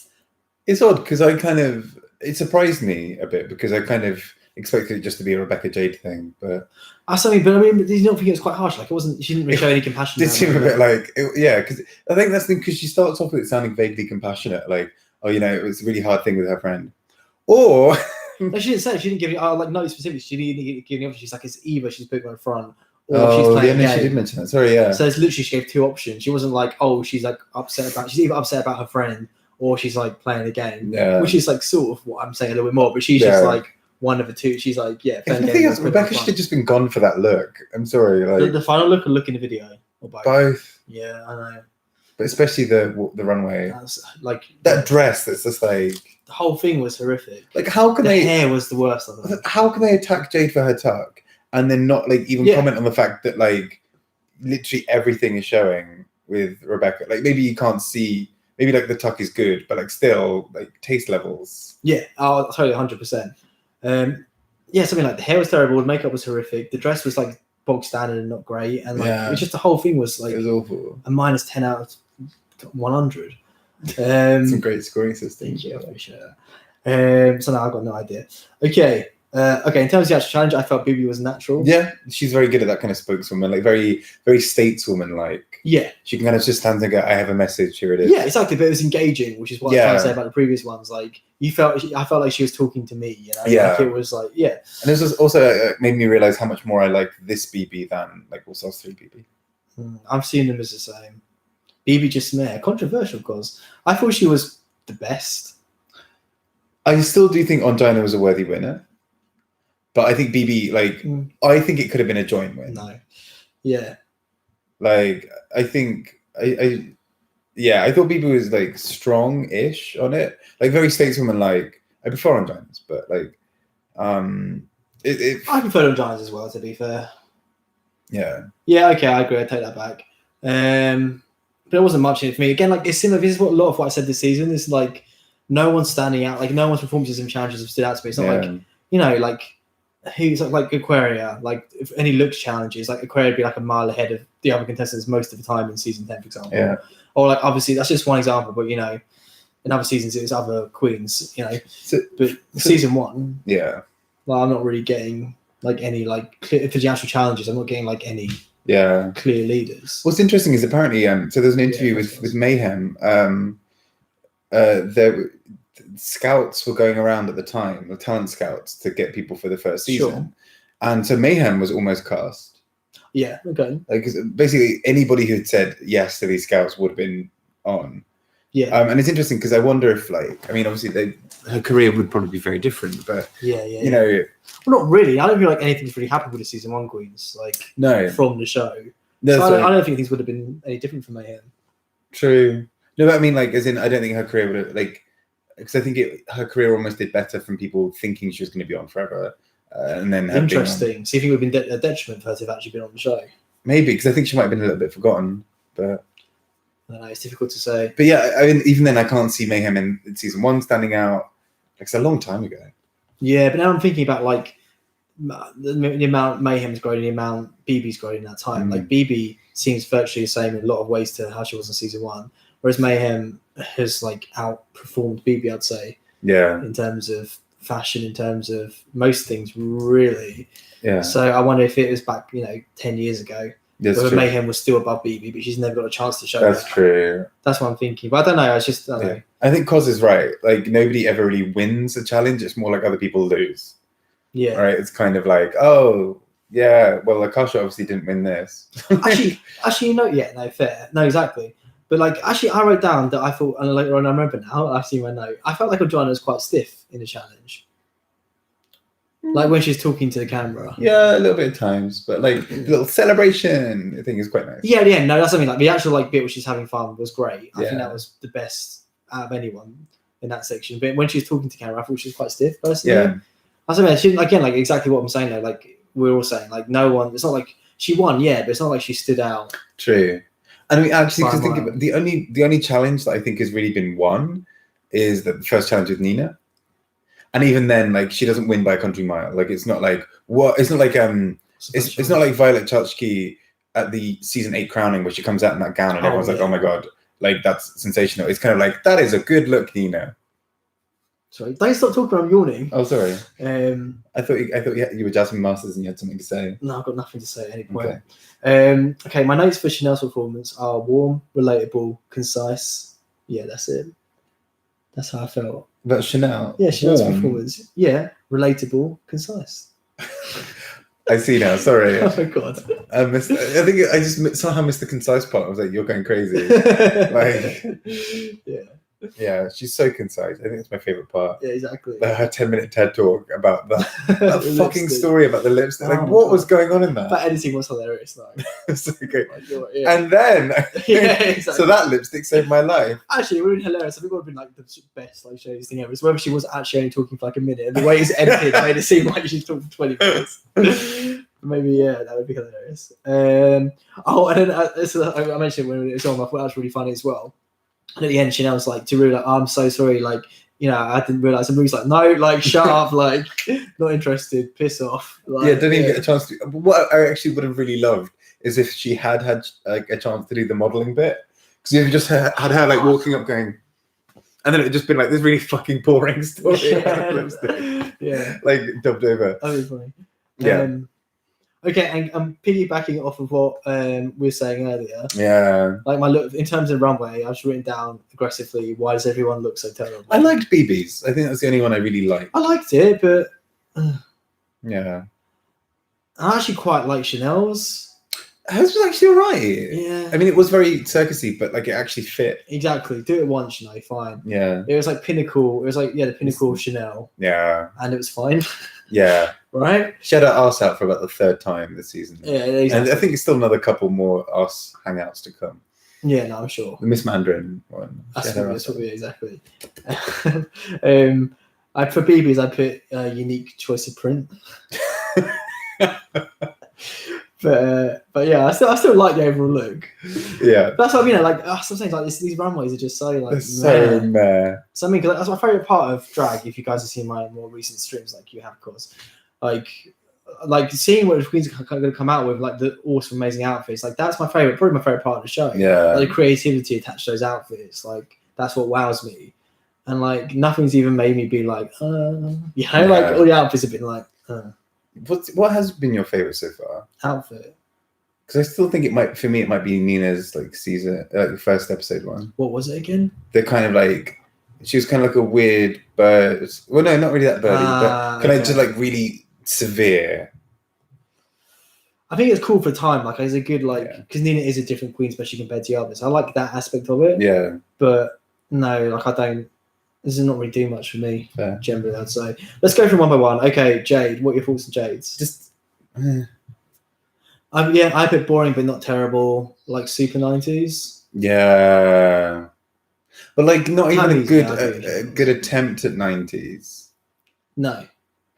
It's odd, because it surprised me a bit, because I kind of expected it just to be a Rebecca Jade thing, but something. But I mean, you don't think it was quite harsh? Like it wasn't. She didn't really show any compassion. It did seem a bit like, because I think that's the thing. Because she starts off with it sounding vaguely compassionate, like, it was a really hard thing with her friend, or no, she didn't say. She didn't give you no specifics. She didn't give any options. She's like, it's either she's putting her in front or she's playing a game. She did mention that. Sorry, yeah. So it's literally she gave 2 options. She wasn't like, she's like upset about. She's either upset about her friend or she's like playing a game. Yeah. Which is like sort of what I'm saying a little bit more. But she's just like. One of the 2, she's like, the thing is, Rebecca should have just been gone for that look. I'm sorry, like the final look or look in the video, or both. Both. Yeah, I know. But especially the runway, that's like that dress. That's just like the whole thing was horrific. Like, how can the hair was the worst of it. How can they attack Jade for her tuck and then not like even comment on the fact that like literally everything is showing with Rebecca? Like maybe you can't see. Maybe like the tuck is good, but like still like taste levels. Yeah, totally 100%. Something like the hair was terrible, the makeup was horrific, the dress was like bog standard and not great, and like it was just the whole thing was like it was awful. A -10 out of 100. Some great scoring system. Thank you, I appreciate that. So now I've got no idea. Okay, in terms of the actual challenge, I felt BB was natural. Yeah, she's very good at that kind of spokeswoman, like very, very stateswoman like. Yeah. She can kind of just stand and go, I have a message, here it is. Yeah, exactly, but it was engaging, which is what I was trying to say about the previous ones. Like, I felt like she was talking to me, Yeah. Like it was like, yeah. And this was also made me realize how much more I like this BB than like All Stars 3 BB. I've seen them as the same. BB just controversial, because I thought she was the best. I still do think Ongina was a worthy winner. But I think BB, like, I think it could have been a joint win. No. Yeah. Like, I think, I thought BB was, like, strong-ish on it. Like, very stateswoman-like. I prefer Onginas, but, like, I prefer Onginas as well, to be fair. Yeah. Yeah, okay, I agree. I take that back. But it wasn't much in it for me. Again, like, it's similar. This is what a lot of what I said this season is, like, no one's standing out. Like, no one's performances and challenges have stood out to me. It's not like, you know, like, who's like Aquaria, like if any looks challenges, like Aquaria would be like a mile ahead of the other contestants most of the time in season 10, for example. Yeah. Or like, obviously that's just one example, but you know, in other seasons it was other queens, you know. But season 1, well, I'm not really getting like any like clear, for the actual challenges, I'm not getting like any clear leaders. What's interesting is apparently so there's an interview with Mayhem. There scouts were going around at the time, the talent scouts, to get people for the first season, and so Mayhem was almost cast. Yeah, okay. Like basically anybody who'd said yes to these scouts would have been on. Yeah. And it's interesting because I wonder if, like, I mean, obviously her career would probably be very different, but you know, well, not really. I don't feel like anything's really happened with the season 1 queens, like from the show. No, so I don't think things would have been any different for Mayhem. True. No, but I mean, like, as in, I don't think her career would have, like, because I think her career almost did better from people thinking she was going to be on forever, and then interesting. So you think it would have been a detriment for her to have actually been on the show? Maybe, because I think she might have been a little bit forgotten, but I don't know. It's difficult to say. But yeah, I mean, even then, I can't see Mayhem in season 1 standing out. Like, it's a long time ago. Yeah, but now I'm thinking about like the amount Mayhem's grown, and the amount BB's grown in that time. Like BB seems virtually the same in a lot of ways to how she was in season 1. Whereas Mayhem has like outperformed BB, I'd say. Yeah. In terms of fashion, in terms of most things, really. Yeah. So I wonder if it was back, 10 years ago, whether Mayhem was still above BB, but she's never got a chance to show that. That's true. That's what I'm thinking. But I don't know. I don't know. I think Cos is right. Like, nobody ever really wins a challenge. It's more like other people lose. Yeah. Right? It's kind of like, oh, yeah, well, Akasha obviously didn't win this. actually, fair. No, exactly. But like, actually, I wrote down that I thought, and later on, I remember now, I've seen my note, I felt like Adriana was quite stiff in the challenge. Like when she's talking to the camera. Yeah, a little bit at times, but like the little celebration, I think is quite nice. Yeah, no, that's something like the actual like bit where she's having fun was great. I think that was the best out of anyone in that section. But when she's talking to camera, I thought she was quite stiff personally. Yeah. I was she again, like exactly what I'm saying though, like we're all saying, like no one, it's not like she won, but it's not like she stood out. True. And I mean, actually, because think about the only challenge that I think has really been won is the first challenge with Nina, and even then, like she doesn't win by a country mile. Like it's not like it's not like it's not like Violet Chachki at the season 8 crowning where she comes out in that gown and everyone's like, oh my god, like that's sensational. It's kind of like that is a good look, Nina. Sorry, don't stop talking. I'm yawning. Oh, sorry. I thought you were Jasmine Masters and you had something to say. No, I've got nothing to say at any point. Okay, my notes for Chanel's performance are warm, relatable, concise. Yeah, that's it. That's how I felt. About Chanel? Yeah, Chanel's performance. Yeah, relatable, concise. I see now. Sorry. Oh my god. I think I just somehow missed the concise part. I was like, you're going crazy. Yeah. Yeah, she's so concise. I think it's my favorite part. Yeah, exactly. Her 10-minute TED talk about that fucking story about the lipstick. Like, what was going on in that? That editing was hilarious, though. So good. And then, exactly. So that lipstick saved my life. Actually, it would have been hilarious. I think it would have been like the best like showbiz thing ever. It's whether she was actually only talking for like a minute, and the way it's edited made it seem like she's talking for 20 minutes. Maybe that would be hilarious. And then I mentioned when it's on, I thought that was really funny as well. And at the end, Chanel was like, to Rue, like, I'm so sorry, like, I didn't realise. And Rue's like, no, like, shut up, like, not interested, piss off. Like, don't even get a chance to. What I actually would have really loved is if she had like a chance to do the modelling bit. Because you just had her like walking up going, and then it just been like this really fucking boring story about lipstick. Yeah. Like, dubbed over. That would be funny. Yeah. Okay, and I'm piggybacking off of what we were saying earlier. Yeah. Like my look in terms of runway, I've just written down aggressively. Why does everyone look so terrible? I liked BB's. I think that's the only one I really liked. I liked it, but yeah, I actually quite like Chanel's. hers was actually alright. Yeah. I mean, it was very circusy, but like it actually fit. Exactly. Do it once, fine. Yeah. It was like pinnacle. It was like the pinnacle of Chanel, Yeah. and it was fine. Yeah. Right. She had her arse out for about the 3rd time this season. Yeah, exactly. And I think it's still another couple more arse hangouts to come. Yeah, no, I'm sure. The Miss Mandarin one. That's what we exactly. For BBs, I put unique choice of print. But yeah, I still like the overall look. Yeah, that's what I mean. Like sometimes like these runways are just so like they're so meh. So I mean, cause that's my favorite part of drag. If you guys have seen my more recent streams, like you have, of course, like seeing what the queens are going to come out with, like the awesome, amazing outfits. Like that's probably my favorite part of the show. Yeah, like, the creativity attached to those outfits. Like that's what wows me. And like nothing's even made me be like, like all the outfits have been like. What has been your favorite so far? Outfit. Because I still think it might be Nina's like season, the first episode one. What was it again? They're kind of like, she was kind of like a weird bird. Well, no, not really that birdy, but kind of just like really severe. I think it's cool for time. Like it's a good because Nina is a different queen, especially compared to the others. I like that aspect of it. Yeah. But no, like I don't. This is not really doing much for me, Fair. Generally, I'd say. Let's go from one by one. Okay, Jade, what are your thoughts on Jade's? Just, I put boring but not terrible, like super 90s. Yeah. But like not Tammy's, even a good attempt at 90s. No.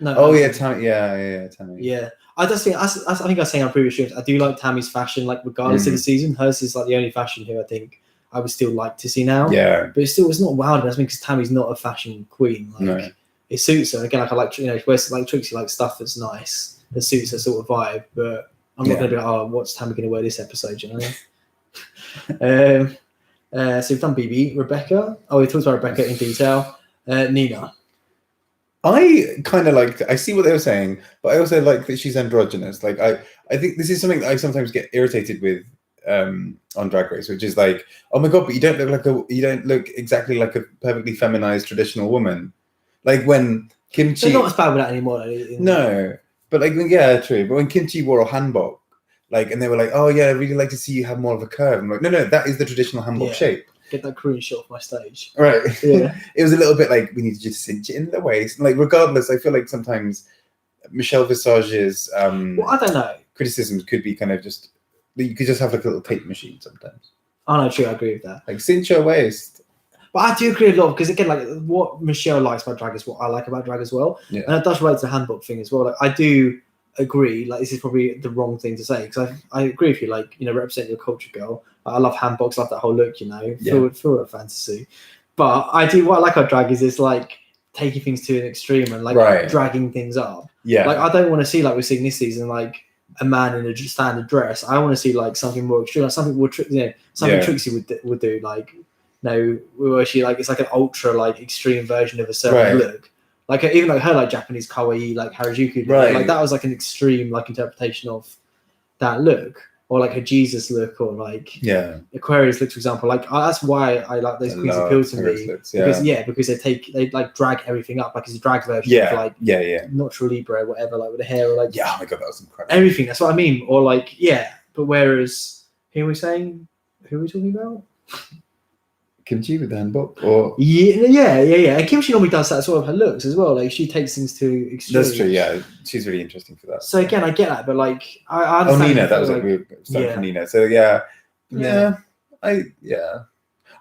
Oh yeah, Tammy. Yeah, Tammy. Yeah. I think I was saying on previous streams, I do like Tammy's fashion, like regardless of the season. Hers is like the only fashion who I think I would still like to see now. Yeah. But it's not wild, because Tammy's not a fashion queen. Like, no. It suits her. Again, like I like, wears like Trixie, like stuff that's nice, that suits her sort of vibe. But I'm not going to be like, what's Tammy going to wear this episode, So we've done BB. Rebecca. We talked about Rebecca in detail. Nina. I kind of like. I see what they were saying, but I also like that she's androgynous. Like I think this is something that I sometimes get irritated with on Drag Race, which is like, oh my god, but you don't look exactly like a perfectly feminized traditional woman. Like when Kimchi. They're not as bad with that anymore. No, but like true. But when Kimchi wore a hanbok, like, and they were like, oh yeah, I'd really like to see you have more of a curve. I'm like, no, that is the traditional hanbok shape. Get that Korean shot off my stage. Right. Yeah. It was a little bit like, we need to just cinch it in the waist. And like, regardless, I feel like sometimes Michelle Visage's I don't know. criticisms could be kind of just, you could just have like a little tape machine sometimes. Oh no, true, I agree with that. Like cinch your waist. But I do agree a lot, because again, like what Michelle likes about drag is what I like about drag as well. Yeah. And it does relate to the handbook thing as well. Like I do agree, like this is probably the wrong thing to say, because I agree with you, like, represent your culture, girl. I love handbooks, love that whole look, feel a fantasy. But what I like about drag is it's like taking things to an extreme and like dragging things up. Yeah. Like I don't want to see, like we're seeing this season, like a man in a standard dress. I want to see like something more extreme, like something more Trixie would do, like where she like, it's like an ultra like extreme version of a certain look. Like even like her like Japanese kawaii like Harajuku, like that was like an extreme like interpretation of that look, or like her Jesus look, or like Aquarius look, for example. Like that's why I like those queens appeal to me, because they like drag everything up, like it's a drag version of like Natural Libre or whatever, like with the hair, or like oh my god, that was incredible. Everything. That's what I mean. Or like but whereas who are we talking about? Kimchi with the handbook, or And Kimchi normally does that sort of her looks as well. Like she takes things to extremes. That's true. Yeah, she's really interesting for that. So again, I get that, but like I understand. Nina, that was like we were starting from Nina. So I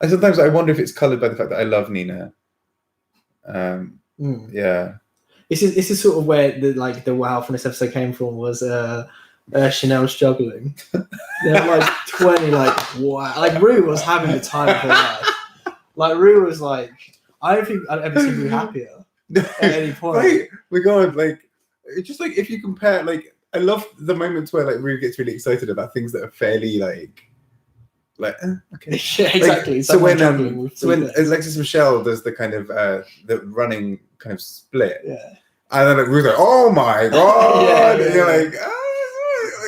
sometimes I wonder if it's coloured by the fact that I love Nina. Yeah. This is sort of where the wow from this episode came from, was Chanel struggling. Like 20, like wow, like Rue was having the time of her life. Like Rue was like, I don't think I've ever seen Rue happier at any point. Right, my god, like it's just like if you compare, like I love the moments where like Rue gets really excited about things that are fairly like okay. Yeah, exactly. Like, so when Alexis Michelle does the kind of the running kind of split, and then like Rue's like, oh my god, and you're like,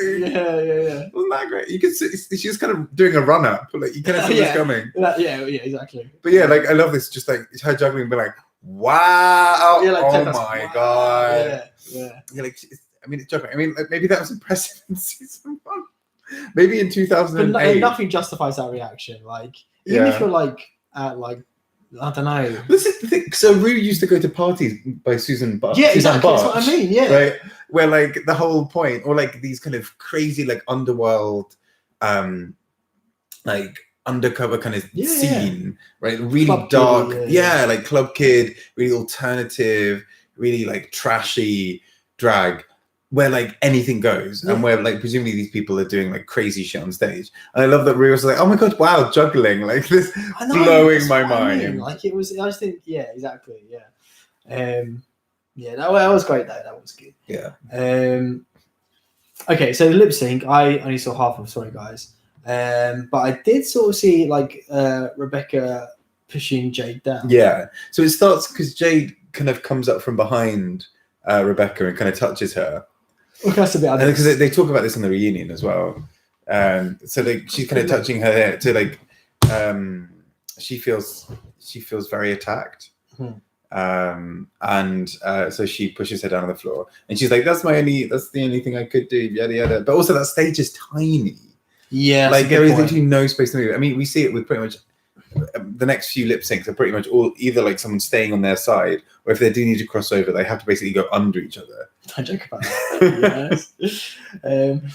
yeah. Wasn't that great? You can see she's kind of doing a run up, like you kind of see what's coming. Exactly. But like I love this, just like her juggling, but like, wow, oh my god, yeah. Like, I mean, it's juggling. I mean, like, maybe that was impressive in season 1. Maybe in But 2008. nothing justifies that reaction. Like, even if you're like at like, I don't know. This is the thing. So Rue used to go to parties by Susan Bartsch. Yeah, Susan exactly. That's Bartsch, what I mean. Yeah. right. Where like the whole point, or like these kind of crazy like underworld, like undercover kind of scene, right? Really Club dark, Kid, like Club Kid, really alternative, really like trashy drag, where like anything goes, and where like presumably these people are doing like crazy shit on stage. And I love that Rue was like, oh my god, wow, juggling, like this, blowing my mind. I mean. Like it was, I just think, yeah, exactly, yeah. Yeah, that was great though. That was good. Yeah. Okay, so the lip sync, I only saw half of. Sorry, guys. But I did sort of see like Rebecca pushing Jade down. Yeah. So it starts because Jade kind of comes up from behind Rebecca and kind of touches her. Okay, that's a bit. Because they talk about this on the reunion as well. So like she's kind of touching her hair to like she feels very attacked. And so she pushes her down on the floor and she's like, that's the only thing I could do, yada yada. But also that stage is tiny. Yeah, like there is literally no space to move. I mean, we see it with pretty much the next few lip syncs are pretty much all either like someone staying on their side, or if they do need to cross over, they have to basically go under each other. I joke about that. Yes.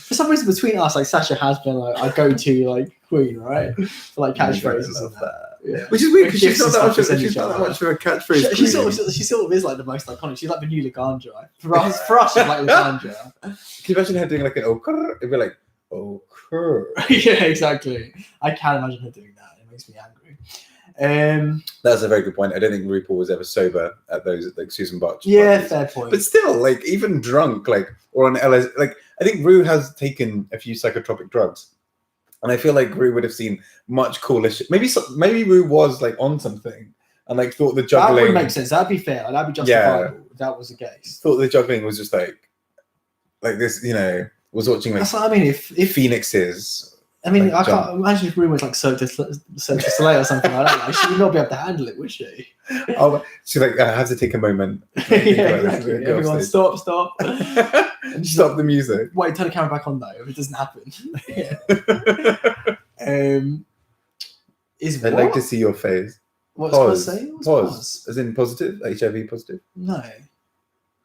For some reason, between us, like Sasha has been like our go-to like queen, right? For like catchphrases and that. Yeah. Which is weird because she's not that much of a catchphrase. She sort of is like the most iconic. She's like the new Lagandra. For us, she's like Lagandra. Can you imagine her doing like an oh? It'd be like oh. Yeah, exactly. I can't imagine her doing that. It makes me angry. That's a very good point. I don't think RuPaul was ever sober at those like Susan Bartsch. Yeah, parties. fair point. But still, like even drunk, like or on LS, like I think Ru has taken a few psychotropic drugs, and I feel like Ru would have seen much cooler shit. Maybe Ru was like on something and like thought the juggling. That would make sense. That'd be fair. That'd be justifiable. If that was the case. Thought the juggling was just like this, was watching like. That's what I mean. If Phoenixes. I mean, like, I can't imagine if Rue was like Cirque du Soleil or something like that. Like, she would not be able to handle it, would she? Oh, she like I have to take a moment. Exactly. Everyone, stop. And stop the music. Wait, turn the camera back on though. If it doesn't happen. I'd like to see your face. What's pause? Pause. As in positive, HIV positive. No,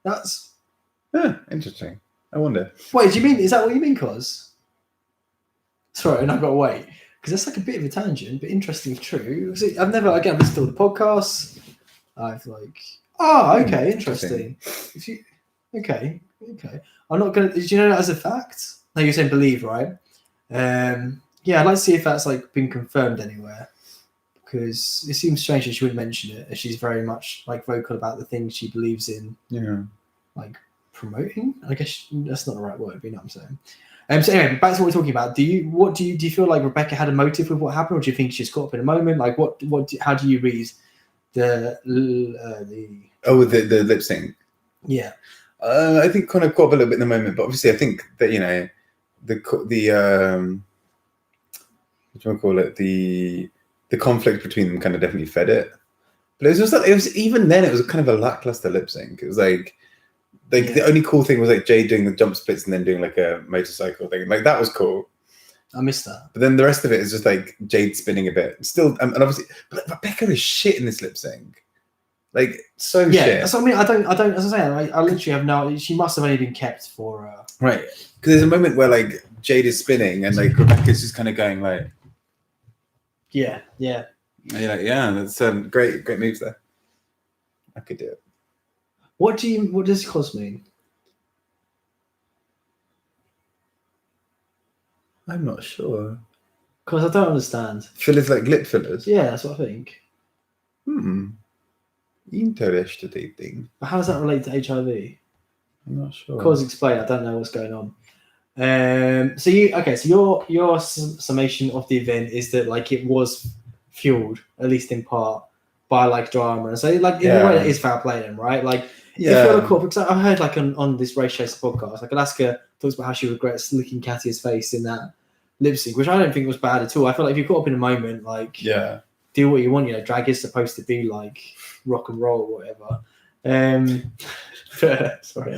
that's interesting. I wonder. Wait, do you mean? Is that what you mean? Cause. Sorry, and I've got to wait because that's like a bit of a tangent, but interesting, true. I've never listened to all the podcasts. I've like, okay, interesting. Okay. I'm not gonna. Did you know that as a fact? No, you're saying believe, right? Yeah, I'd like to see if that's like been confirmed anywhere because it seems strange that she wouldn't mention it, as she's very much like vocal about the things she believes in. Yeah, like promoting. I guess that's not the right word, but you know what I'm saying. So anyway, back to what we're talking about. Do you feel like Rebecca had a motive with what happened, or do you think she's caught up in a moment? Like, how do you read the lip sync? Yeah, I think kind of caught up a little bit in the moment, but obviously I think that the what do you call it, the conflict between them kind of definitely fed it. But it was even then it was kind of a lackluster lip sync. It was like. The only cool thing was like Jade doing the jump splits and then doing like a motorcycle thing. Like that was cool. I missed that. But then the rest of it is just like Jade spinning a bit. Still, and obviously, but Rebecca is shit in this lip sync. Like shit. Yeah, that's what I mean. I don't. As I say, I literally have no. She must have only been kept for. Right, because there's a moment where like Jade is spinning and like Rebecca's just kind of going like. Yeah. And you're like, that's great moves there. I could do it. What does cos mean? I'm not sure. Because I don't understand. Fillers like lip fillers? Yeah, that's what I think. Interesting. But how does that relate to HIV? I'm not sure. Cause explain. I don't know what's going on. So your summation of the event is that like it was fueled, at least in part, by like drama, and so like in a way it is foul play then, right? Like if you're a corporate, because I heard like on this Race Chaser podcast, like Alaska talks about how she regrets licking Katya's face in that lip sync, which I don't think was bad at all. I feel like if you're caught up in a moment, like do what you want. Drag is supposed to be like rock and roll or whatever. Sorry,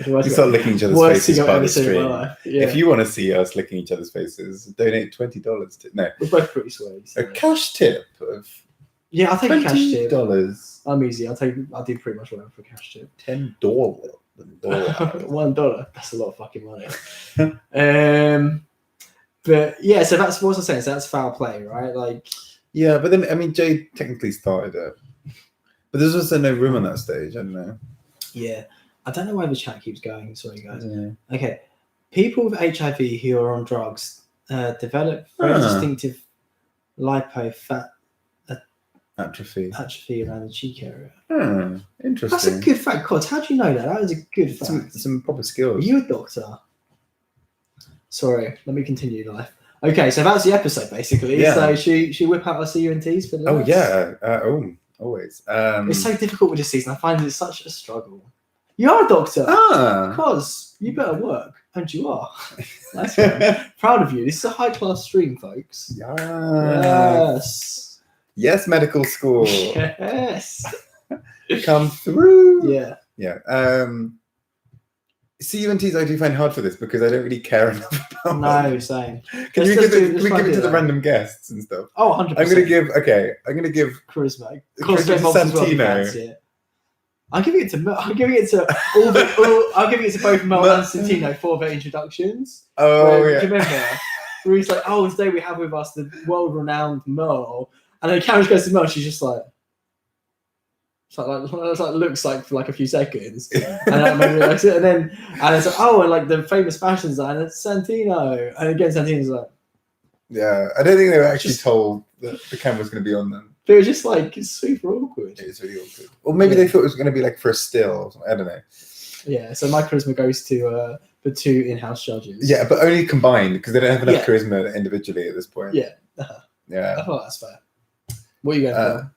We start licking each other's worst faces thing I've by ever the seen in my stream. life. Yeah. If you want to see us licking each other's faces, donate $20 to no. We're both pretty sweaty. A So. cash tip of Yeah, I'll take a cash tip. $20. I'm easy. I'll do pretty much whatever for a cash tip. $10. $1. That's a lot of fucking money. But yeah, so that's what I was saying. So that's foul play, right? Like, yeah, but then I mean, Jay technically started it, but there's also no room on that stage. I don't know. Yeah, I don't know why the chat keeps going. Sorry, guys. Yeah. Okay, people with HIV who are on drugs develop very distinctive lipofat Atrophy around the cheek area. Interesting. That's a good fact, Cod. How do you know that? That is a good fact. Some proper Are skills. you a doctor? Sorry, let me continue life. Okay, so that's the episode basically. Yeah. So she whip out our CUNTs for the Oh lads? yeah. Always. It's so difficult with this season. I find it such a struggle. You are a doctor. Because you better work, and you are. That's right. Proud of you. This is a high class stream, folks. Yes. Yes, medical school. Yes. Come through. Yeah. Yeah. CUNTs I do find hard for this because I don't really care enough about No, them. same. Can we give it to the random guests and stuff? Oh, 100%. I'm gonna give charisma. Charisma to Santino. I'm giving it to I'll give it to I'll give it to both Mel and Santino for their introductions. Oh Do yeah. you remember? Where he's like, oh, today we have with us the world-renowned Mel, and then the camera goes to Mel, she's just like. It's like looks like for like a few seconds, and then it's like, oh, and like the famous fashion designer Santino, and again Santino's like, yeah, I don't think they were actually told that the camera was going to be on them. But it was just like it's super awkward. It's really awkward. Or maybe they thought it was going to be like for a still or something. I don't know. Yeah, so my charisma goes to the two in-house judges. Yeah, but only combined because they don't have enough charisma individually at this point. Yeah. Yeah. I thought that's fair. What are you going for?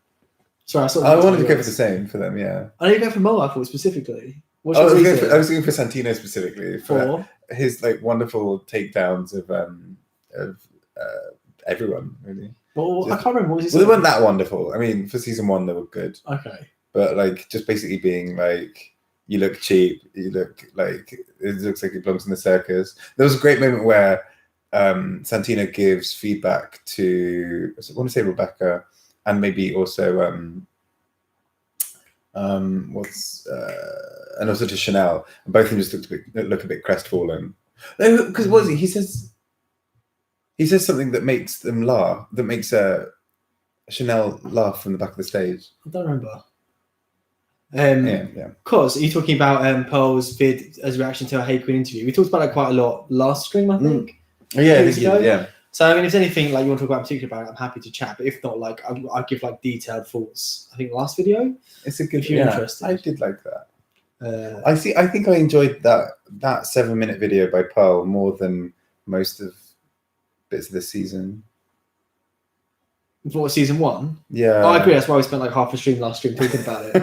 Sorry, I wanted to go for the same for them, yeah. I didn't go for Mo, I thought specifically. I was going for Santino specifically for his like wonderful takedowns of everyone, really. Well, I can't remember what was his. Well, they weren't that wonderful. I mean, for season 1 they were good. Okay. But like just basically being like, you look cheap, you look like it looks like it belongs in the circus. There was a great moment where Santino gives feedback to I want to say Rebecca. And maybe also, and also to Chanel. And both of them just look a bit crestfallen. Because what is it? He says something that makes them laugh. That makes Chanel laugh from the back of the stage. I don't remember. Yeah. Because are you talking about Pearl's vid as a reaction to her Hey Queen interview? We talked about that quite a lot last stream, I think. Oh, yeah, I think yeah. So I mean, if there's anything like you want to talk about in particular about it, I'm happy to chat. But if not, like I'll give like detailed thoughts. I think last video. It's a good. If you're interested, I did like that. I think I enjoyed that 7-minute video by Pearl more than most of bits of this season. For season 1? Yeah. Oh, I agree. That's why we spent like half a stream last stream talking about it.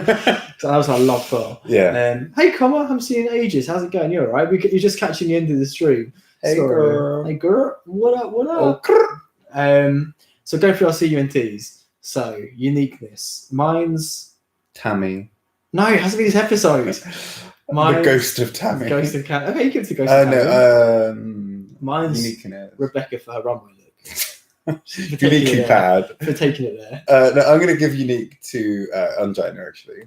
So I was like, love Pearl. Yeah. Hey, come on, I haven't seen you in ages. How's it going? You all right? You're just catching the end of the stream. Hey, girl. Hey, girl. What up? Oh, so go through our CUNTs. So, uniqueness. Mine's... Tammy. No, it has to be this episode. The ghost of Tammy. Ghost of Tammy. Okay, you give it to Ghost of Tammy. No, mine's uniqueness. Rebecca for her runway look. Uniquely bad. For taking it there. No, I'm going to give unique to Angina, actually.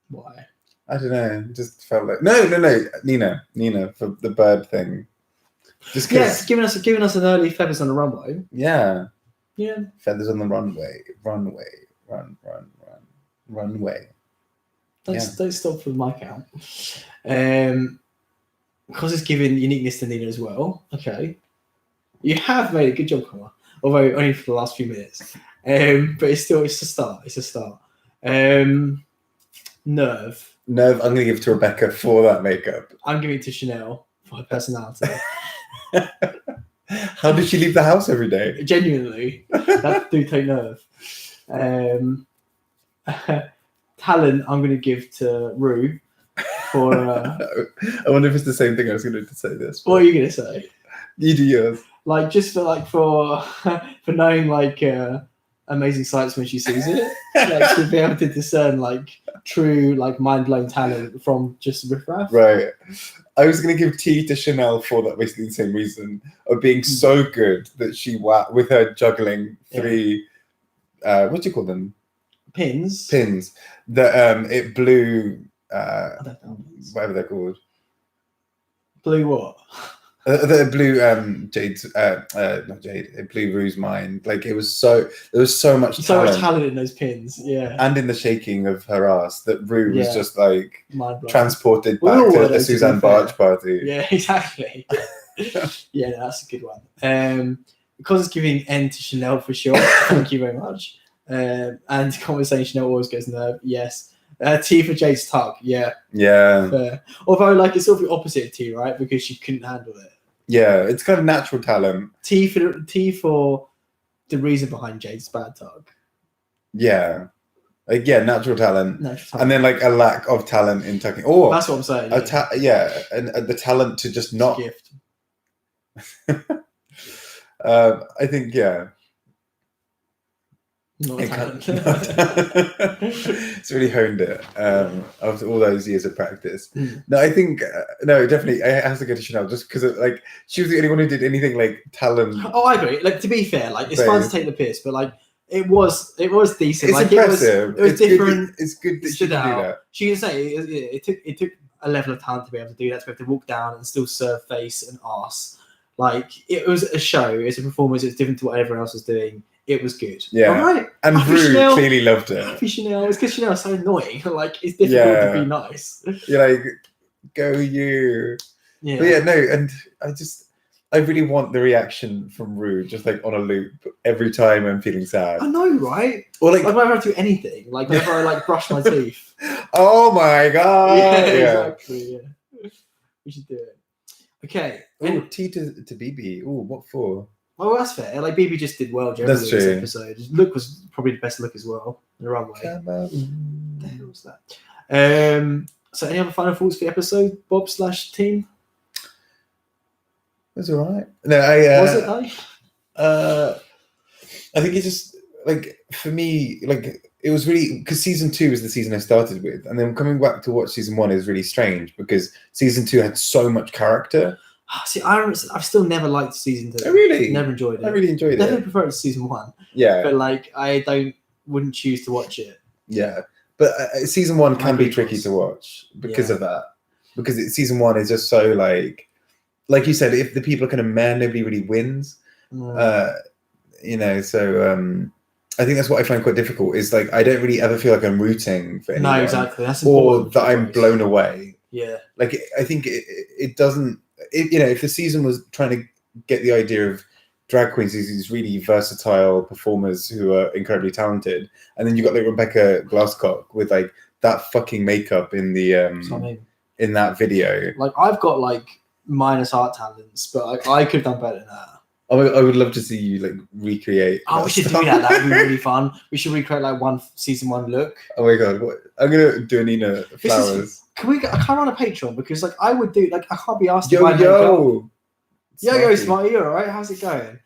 Why? I don't know. Just felt like... No. Nina, for the bird thing. Just yes, giving us an early feathers on the runway. Yeah. Yeah. Feathers on the runway. Runway. Don't stop for my count. Because it's giving uniqueness to Nina as well. Okay. You have made a good job, Connor. Although only for the last few minutes. But it's a start. It's a start. Nerve. I'm going to give to Rebecca for that makeup. I'm giving it to Chanel for her personality. How did she leave the house every day? Genuinely, that do take nerve. Talent, I'm going to give to Ru for. I wonder if it's the same thing I was going to say this. What are you going to say? You do yours. Like just for knowing like amazing sights when she sees it. Like to be able to discern like true like mind blowing talent from just riffraff. Right. I was going to give tea to Chanel for that, basically the same reason of being so good that she with her juggling 3 what do you call them? Pins that it blew I don't know. whatever they're called. Blew what? The blue Jade's not Jade, it blew Rue's mind. Like there was so much talent in those pins, yeah. And in the shaking of her ass that Rue was just like mind-blowing. Transported back to the Suzanne Barge party. Yeah, exactly. Yeah, that's a good one. Because it's giving N to Chanel for sure. Thank you very much. And conversation Chanel always goes nerve. Yes. T for Jade's tug. Yeah. Fair. Although like it's sort of the opposite of T, right? Because she couldn't handle it. Yeah, it's kind of natural talent. T for the reason behind Jade's bad tug. Yeah. Like, natural talent. And then like a lack of talent in tugging. Oh, that's what I'm saying. And the talent to just not. Gift. I think talent. It's really honed it after all those years of practice. No, I think no, definitely it has to go to Chanel just because like she was the only one who did anything like talent. Oh, I agree. Like to be fair, like it's fun to take the piss, but like it was decent. It's like impressive. It was different. It's good that she could do that. She can say it took a level of talent to be able to do that, to be able to walk down and still serve face and arse. Like it was a show, it's a performance, it's different to what everyone else was doing. It was good. Yeah. All right. And Rue clearly loved it. Happy Chanel. It's because Chanel's so annoying. Like it's difficult to be nice. You're like, go you. Yeah. But no, and I really want the reaction from Rue just like on a loop every time I'm feeling sad. I know, right? Or like whenever I do anything, like whenever I like brush my teeth. Oh my god. Yeah, exactly. Yeah. We should do it. Okay. Oh, T to BB. Oh, what for? Oh, that's fair. Like BB just did well generally that's true. This episode. His look was probably the best look as well. The runway. What the hell was that? So any other final thoughts for the episode, Bob/team? It was alright. No, was it though? I think it's just like for me, like it was really because season 2 is the season I started with, and then coming back to watch season 1 is really strange because season 2 had so much character. See, I've still never liked season 2. Oh, really? Never enjoyed it. I really enjoyed it. Definitely prefer it to season 1. Yeah. But like, I wouldn't choose to watch it. Yeah. But season 1 can be tricky to watch because of that. Because season 1 is just so like you said, if the people are kind of meh, nobody really wins. You know, so I think that's what I find quite difficult is like I don't really ever feel like I'm rooting for anyone. No, exactly. That's or that I'm blown away. Yeah. Like I think it doesn't. You know, if the season was trying to get the idea of drag queens as these really versatile performers who are incredibly talented, and then you got like Rebecca Glasscock with like that fucking makeup in the in that video. Like I've got like minus art talents, but like, I could have done better than that. I would love to see you like recreate. Oh, we should do that. That would be really fun. We should recreate like season 1 look. Oh my god! I'm gonna do Nina Flowers. I can't run a Patreon because like I would do like I can't be asked to buy makeup. Yo, Smarty, you alright? How's it going?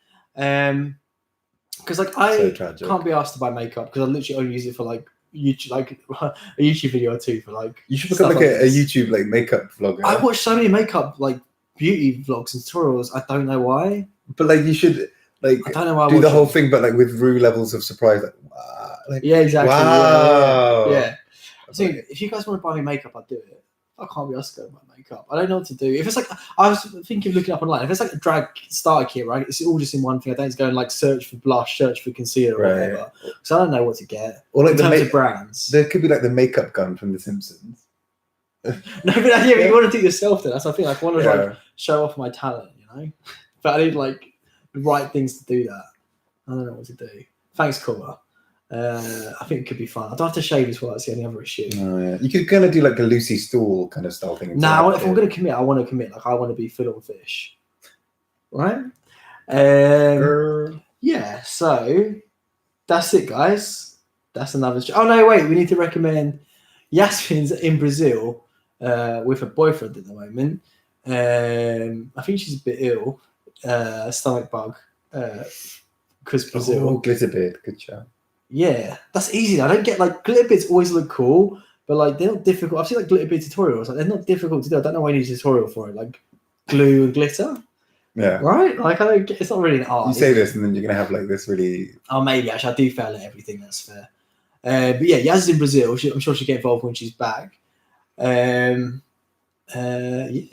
Because like I can't be asked to buy makeup because I literally only use it for like YouTube, like a YouTube video or 2 for like. You should become like a YouTube like makeup vlogger. I watch so many makeup like beauty vlogs and tutorials. I don't know why. But like you should like I don't know why do the whole thing, but like with Rue levels of surprise. Like, wow, like yeah, exactly. Wow. Yeah. So if you guys want to buy me makeup, I'll do it. I can't be asked to go buy makeup. I don't know what to do. If it's like I was thinking of looking up online. If it's like a drag starter kit, right? It's all just in one thing. I don't need to go and like search for blush, search for concealer, or whatever. So I don't know what to get. Or like in terms of brands, there could be like the makeup gun from The Simpsons. No, but you want to do it yourself. Then that's I think like I want to like show off my talent, you know. But I need like the right things to do that. I don't know what to do. Thanks, Cora. I think it could be fun. I don't have to shave as well. That's the only other issue. Oh, yeah. You could kind of do like a Lucy Stool kind of style thing. Nah, if I'm going to commit, I want to commit. Like I want to be full on fish, right? Yeah. So that's it, guys. That's another. Oh no, wait. We need to recommend Yasmin's in Brazil with a boyfriend at the moment. I think she's a bit ill. Stomach bug. because Brazil. Oh, Glitterbid, good shout. Yeah, that's easy. I don't get like glitter bids always look cool, but like they're not difficult. I've seen like glitter bid tutorials. Like they're not difficult to do. I don't know why you need a tutorial for it. Like glue and glitter. Yeah. Right? Like I don't get, it's not really an art. You say this and then you're gonna have like this really. Oh, maybe actually I do fail at everything. That's fair. But yeah, Yaz is in Brazil. I'm sure she'll get involved when she's back. Yeah,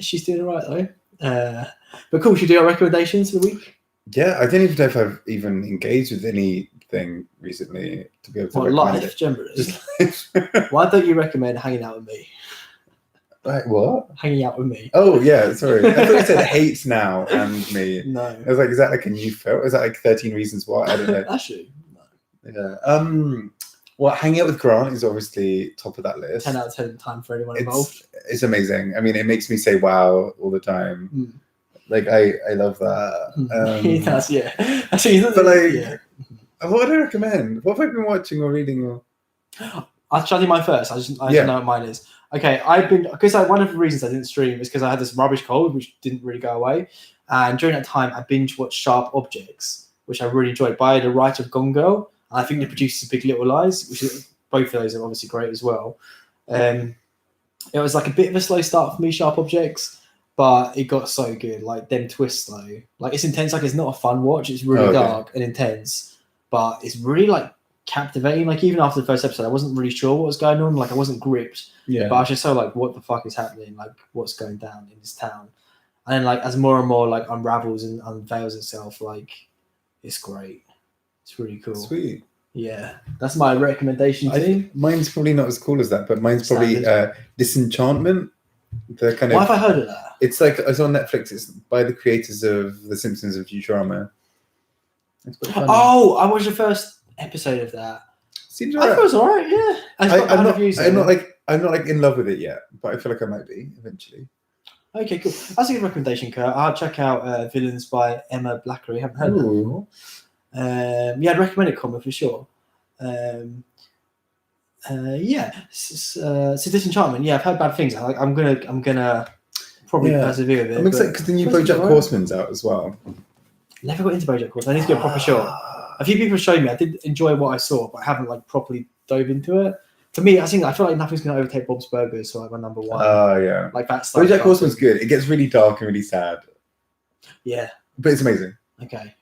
she's doing all right though. But cool. Should we do our recommendations for the week? Yeah, I don't even know if I've even engaged with anything recently to be able to recommend Life it. generally. Just life. Why don't you recommend hanging out with me? Like what? Hanging out with me. Oh yeah, sorry. I thought you said hates now and me. No. I was like, is that like a new film? Is that like 13 Reasons Why? I don't know. Actually, no. Yeah. Well, hanging out with Grant is obviously top of that list. 10 out of 10 time for anyone involved. It's amazing. I mean, it makes me say wow all the time. Mm. Like I love that. He does, yeah. Actually, but like, yeah. what would I recommend? What have I been watching or reading? Or I'll try to do mine first. I just know what mine is. Okay, I've been because one of the reasons I didn't stream is because I had this rubbish cold which didn't really go away, and during that time I binge watched Sharp Objects, which I really enjoyed by the writer of Gone Girl. And I think the producer of Big Little Lies, which is, both of those are obviously great as well. It was like a bit of a slow start for me, Sharp Objects, but it got so good. Like them twists though, like it's intense. Like it's not a fun watch. It's really dark and intense, but it's really like captivating. Like even after the first episode, I wasn't really sure what was going on. Like I wasn't gripped. Yeah. But I was just so like, what the fuck is happening? Like what's going down in this town? And then like as more and more like unravels and unveils itself, like it's great. It's really cool. Sweet. Yeah, that's my recommendation to you. Mine's probably not as cool as that, but mine's probably Disenchantment. The kind of. Why have I heard of that? It's like it's on Netflix. It's by the creators of The Simpsons and Futurama. It's quite funny. Oh, I watched the first episode of that. Seems I thought it was alright. Yeah, I'm not like in love with it yet, but I feel like I might be eventually. Okay, cool. That's a good recommendation, Kurt. I'll check out Villains by Emma Blackery. I haven't heard of that before. Yeah, I'd recommend it, Comma, for sure. Yeah, so Disenchantment. Yeah, I've heard bad things. I'm gonna probably persevere with it. I'm excited because the new BoJack Horseman's out as well. Never got into BoJack Horseman. I need to get a proper shot. A few people showed me. I did enjoy what I saw, but I haven't like properly dove into it. For me, I feel like nothing's gonna overtake Bob's Burgers, so like my number one. Oh yeah, like that's BoJack Horseman's good. It gets really dark and really sad. Yeah, but it's amazing. Okay.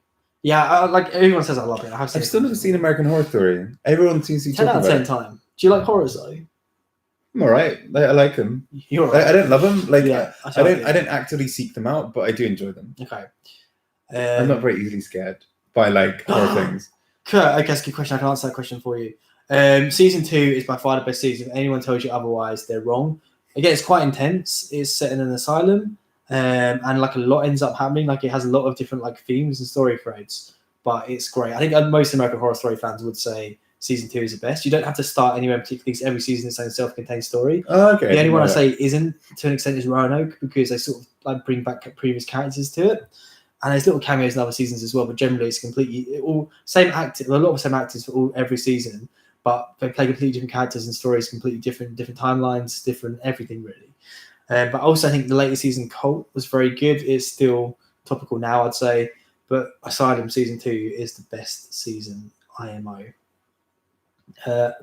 Yeah, like everyone says, I love it. I've still never seen American Horror Story. Everyone seems to be 10 talking out of 10 about time. Do you like horrors though? I'm alright. I like them. You're right. I don't love them. Like yeah, I don't actively seek them out, but I do enjoy them. Okay. I'm not very easily scared by like horror things. Kurt, I guess good question. I can answer that question for you. Season 2 is by far the best season. If anyone tells you otherwise, they're wrong. Again, it's quite intense. It's set in an asylum, and like a lot ends up happening. Like it has a lot of different like themes and story threads. But it's great. I think most American Horror Story fans would say season 2 is the best. You don't have to start anywhere particularly because every season is its own self-contained story. Oh, okay. The only one I say isn't to an extent is Roanoke because they sort of like bring back previous characters to it. And there's little cameos in other seasons as well, but generally it's completely all same actors, a lot of the same actors for every season, but they play completely different characters and stories, completely different timelines, different everything really. But also I think the latest season Cult was very good. It's still topical now, I'd say. But Asylum season 2 is the best season, IMO.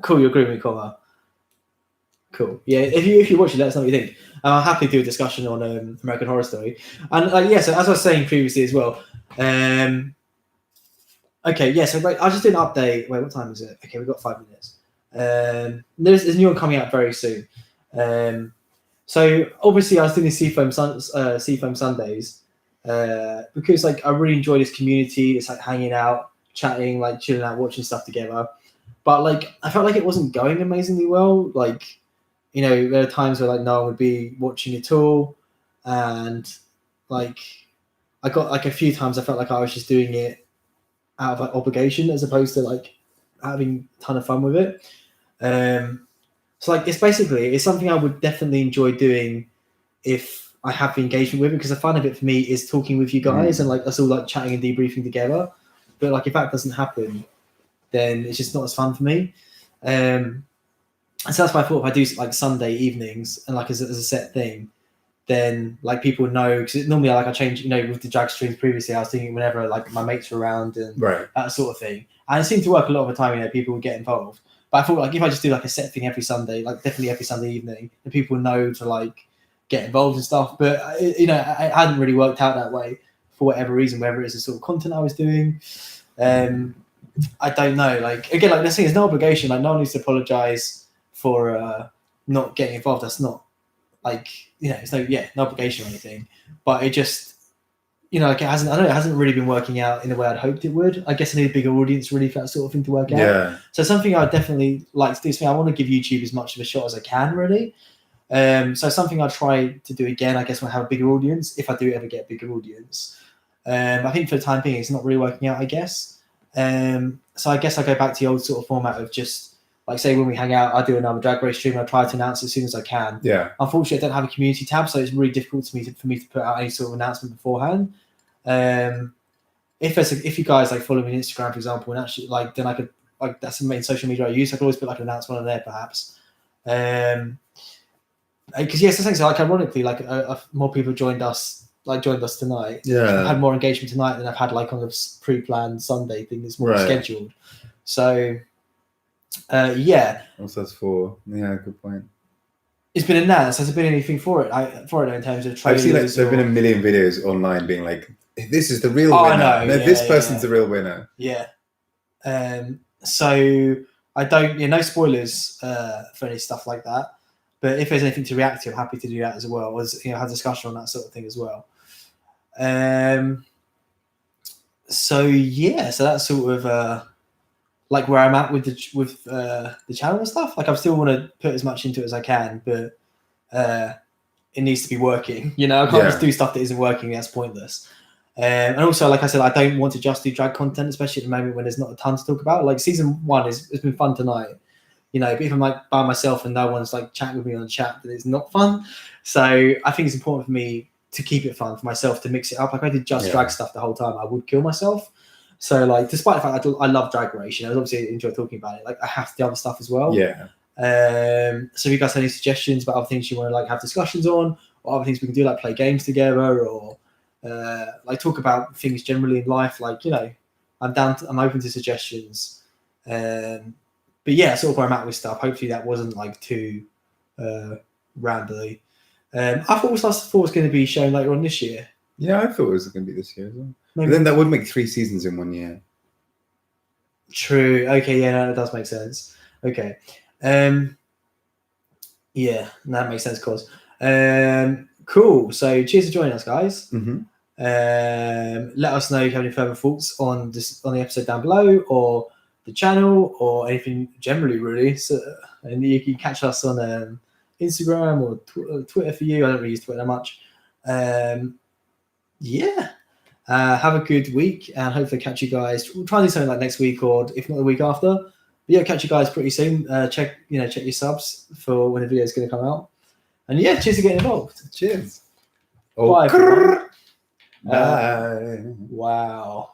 Cool, you agree with me, Connor? Cool. Yeah, if you watch it, let us know what you think. I'll happily do a discussion on American Horror Story. And so as I was saying previously as well. Okay, yeah. So I'll just do an update. Wait, what time is it? Okay, we've got 5 minutes. There's a new one coming out very soon. So obviously I was doing Seafoam Sundays. Because like I really enjoy this community. It's like hanging out, chatting, like chilling out, watching stuff together. But like I felt like it wasn't going amazingly well. Like, you know, there are times where like no one would be watching at all, and like I got like a few times I felt like I was just doing it out of like obligation as opposed to like having a ton of fun with it. So like it's something I would definitely enjoy doing if I have the engagement with it, because the fun of it for me is talking with you guys and like us all like chatting and debriefing together. But like if that doesn't happen, then it's just not as fun for me. And so that's why I thought if I do like Sunday evenings and like as a set thing, then like people know, because normally like I change, with the drag streams previously, I was thinking whenever like my mates were around and that sort of thing, and it seemed to work a lot of the time. People would get involved, but I thought like if I just do like a set thing every Sunday, like definitely every Sunday evening, then people know to like get involved and stuff. But it hadn't really worked out that way for whatever reason, whether it's the sort of content I was doing. I don't know. Like again, like the thing is no obligation. Like no one needs to apologize for not getting involved. That's not like it's no obligation or anything. But it just like it hasn't really been working out in the way I'd hoped it would. I guess I need a bigger audience really for that sort of thing to work out. Yeah. So something I'd definitely like to do. Something I want to give YouTube as much of a shot as I can, really. So something I'll try to do again, I guess, when I have a bigger audience, if I do ever get a bigger audience. I think for the time being, it's not really working out, I guess. So I guess I go back to the old sort of format of just, like, say when we hang out, I do another Drag Race stream, I try to announce as soon as I can. Yeah. Unfortunately, I don't have a community tab, so it's really difficult for me to put out any sort of announcement beforehand. If you guys like follow me on Instagram, for example, and actually then I could, like, that's the main social media I use, I could always put like an announcement on there, perhaps. Because yes, the thing. So like ironically, like more people joined us tonight. Yeah, I've had more engagement tonight than I've had like on the pre-planned Sunday thing that's more scheduled. So yeah. What's that for? Yeah, good point. It's been announced. Has there been anything for it? In terms of trailers? I've seen there've been a million videos online being like, "This is the real winner. No, this person's the real winner." Yeah. So I don't. No spoilers for any stuff like that. But if there's anything to react to, I'm happy to do that as well. As have discussion on that sort of thing as well. So that's sort of like where I'm at with the channel and stuff. Like I still want to put as much into it as I can, but it needs to be working. I can't just do stuff that isn't working. That's pointless. And also, like I said, I don't want to just do drag content, especially at the moment when there's not a ton to talk about. Like season 1 has been fun tonight. But if I'm like by myself and no one's like chatting with me on the chat, then it's not fun. So I think it's important for me to keep it fun for myself, to mix it up. Like I did just drag stuff the whole time, I would kill myself. So like, despite the fact I love Drag Race, I obviously enjoy talking about it. Like I have to do other stuff as well. Yeah. So if you guys have any suggestions about other things you want to like have discussions on, or other things we can do, like play games together, or like talk about things generally in life, like I'm open to suggestions. But yeah, sort of where I'm at with stuff. Hopefully that wasn't like too rambly. I thought it was going to be shown later on this year. Yeah, I thought it was going to be this year as well. But then that would make 3 seasons in 1 year. True. Okay, yeah, no, that does make sense. Okay. Yeah, that makes sense, of course. Cool. So cheers for joining us, guys. Mm-hmm. Let us know if you have any further thoughts on the episode down below, or the channel, or anything generally, really. So, and you can catch us on Instagram or Twitter for you. I don't really use Twitter that much. Have a good week, and hopefully catch you guys. We'll try and do something like next week, or if not the week after. But yeah, catch you guys pretty soon. Check your subs for when the video is going to come out. And yeah, cheers for getting involved. Cheers. Bye. Bye. Wow.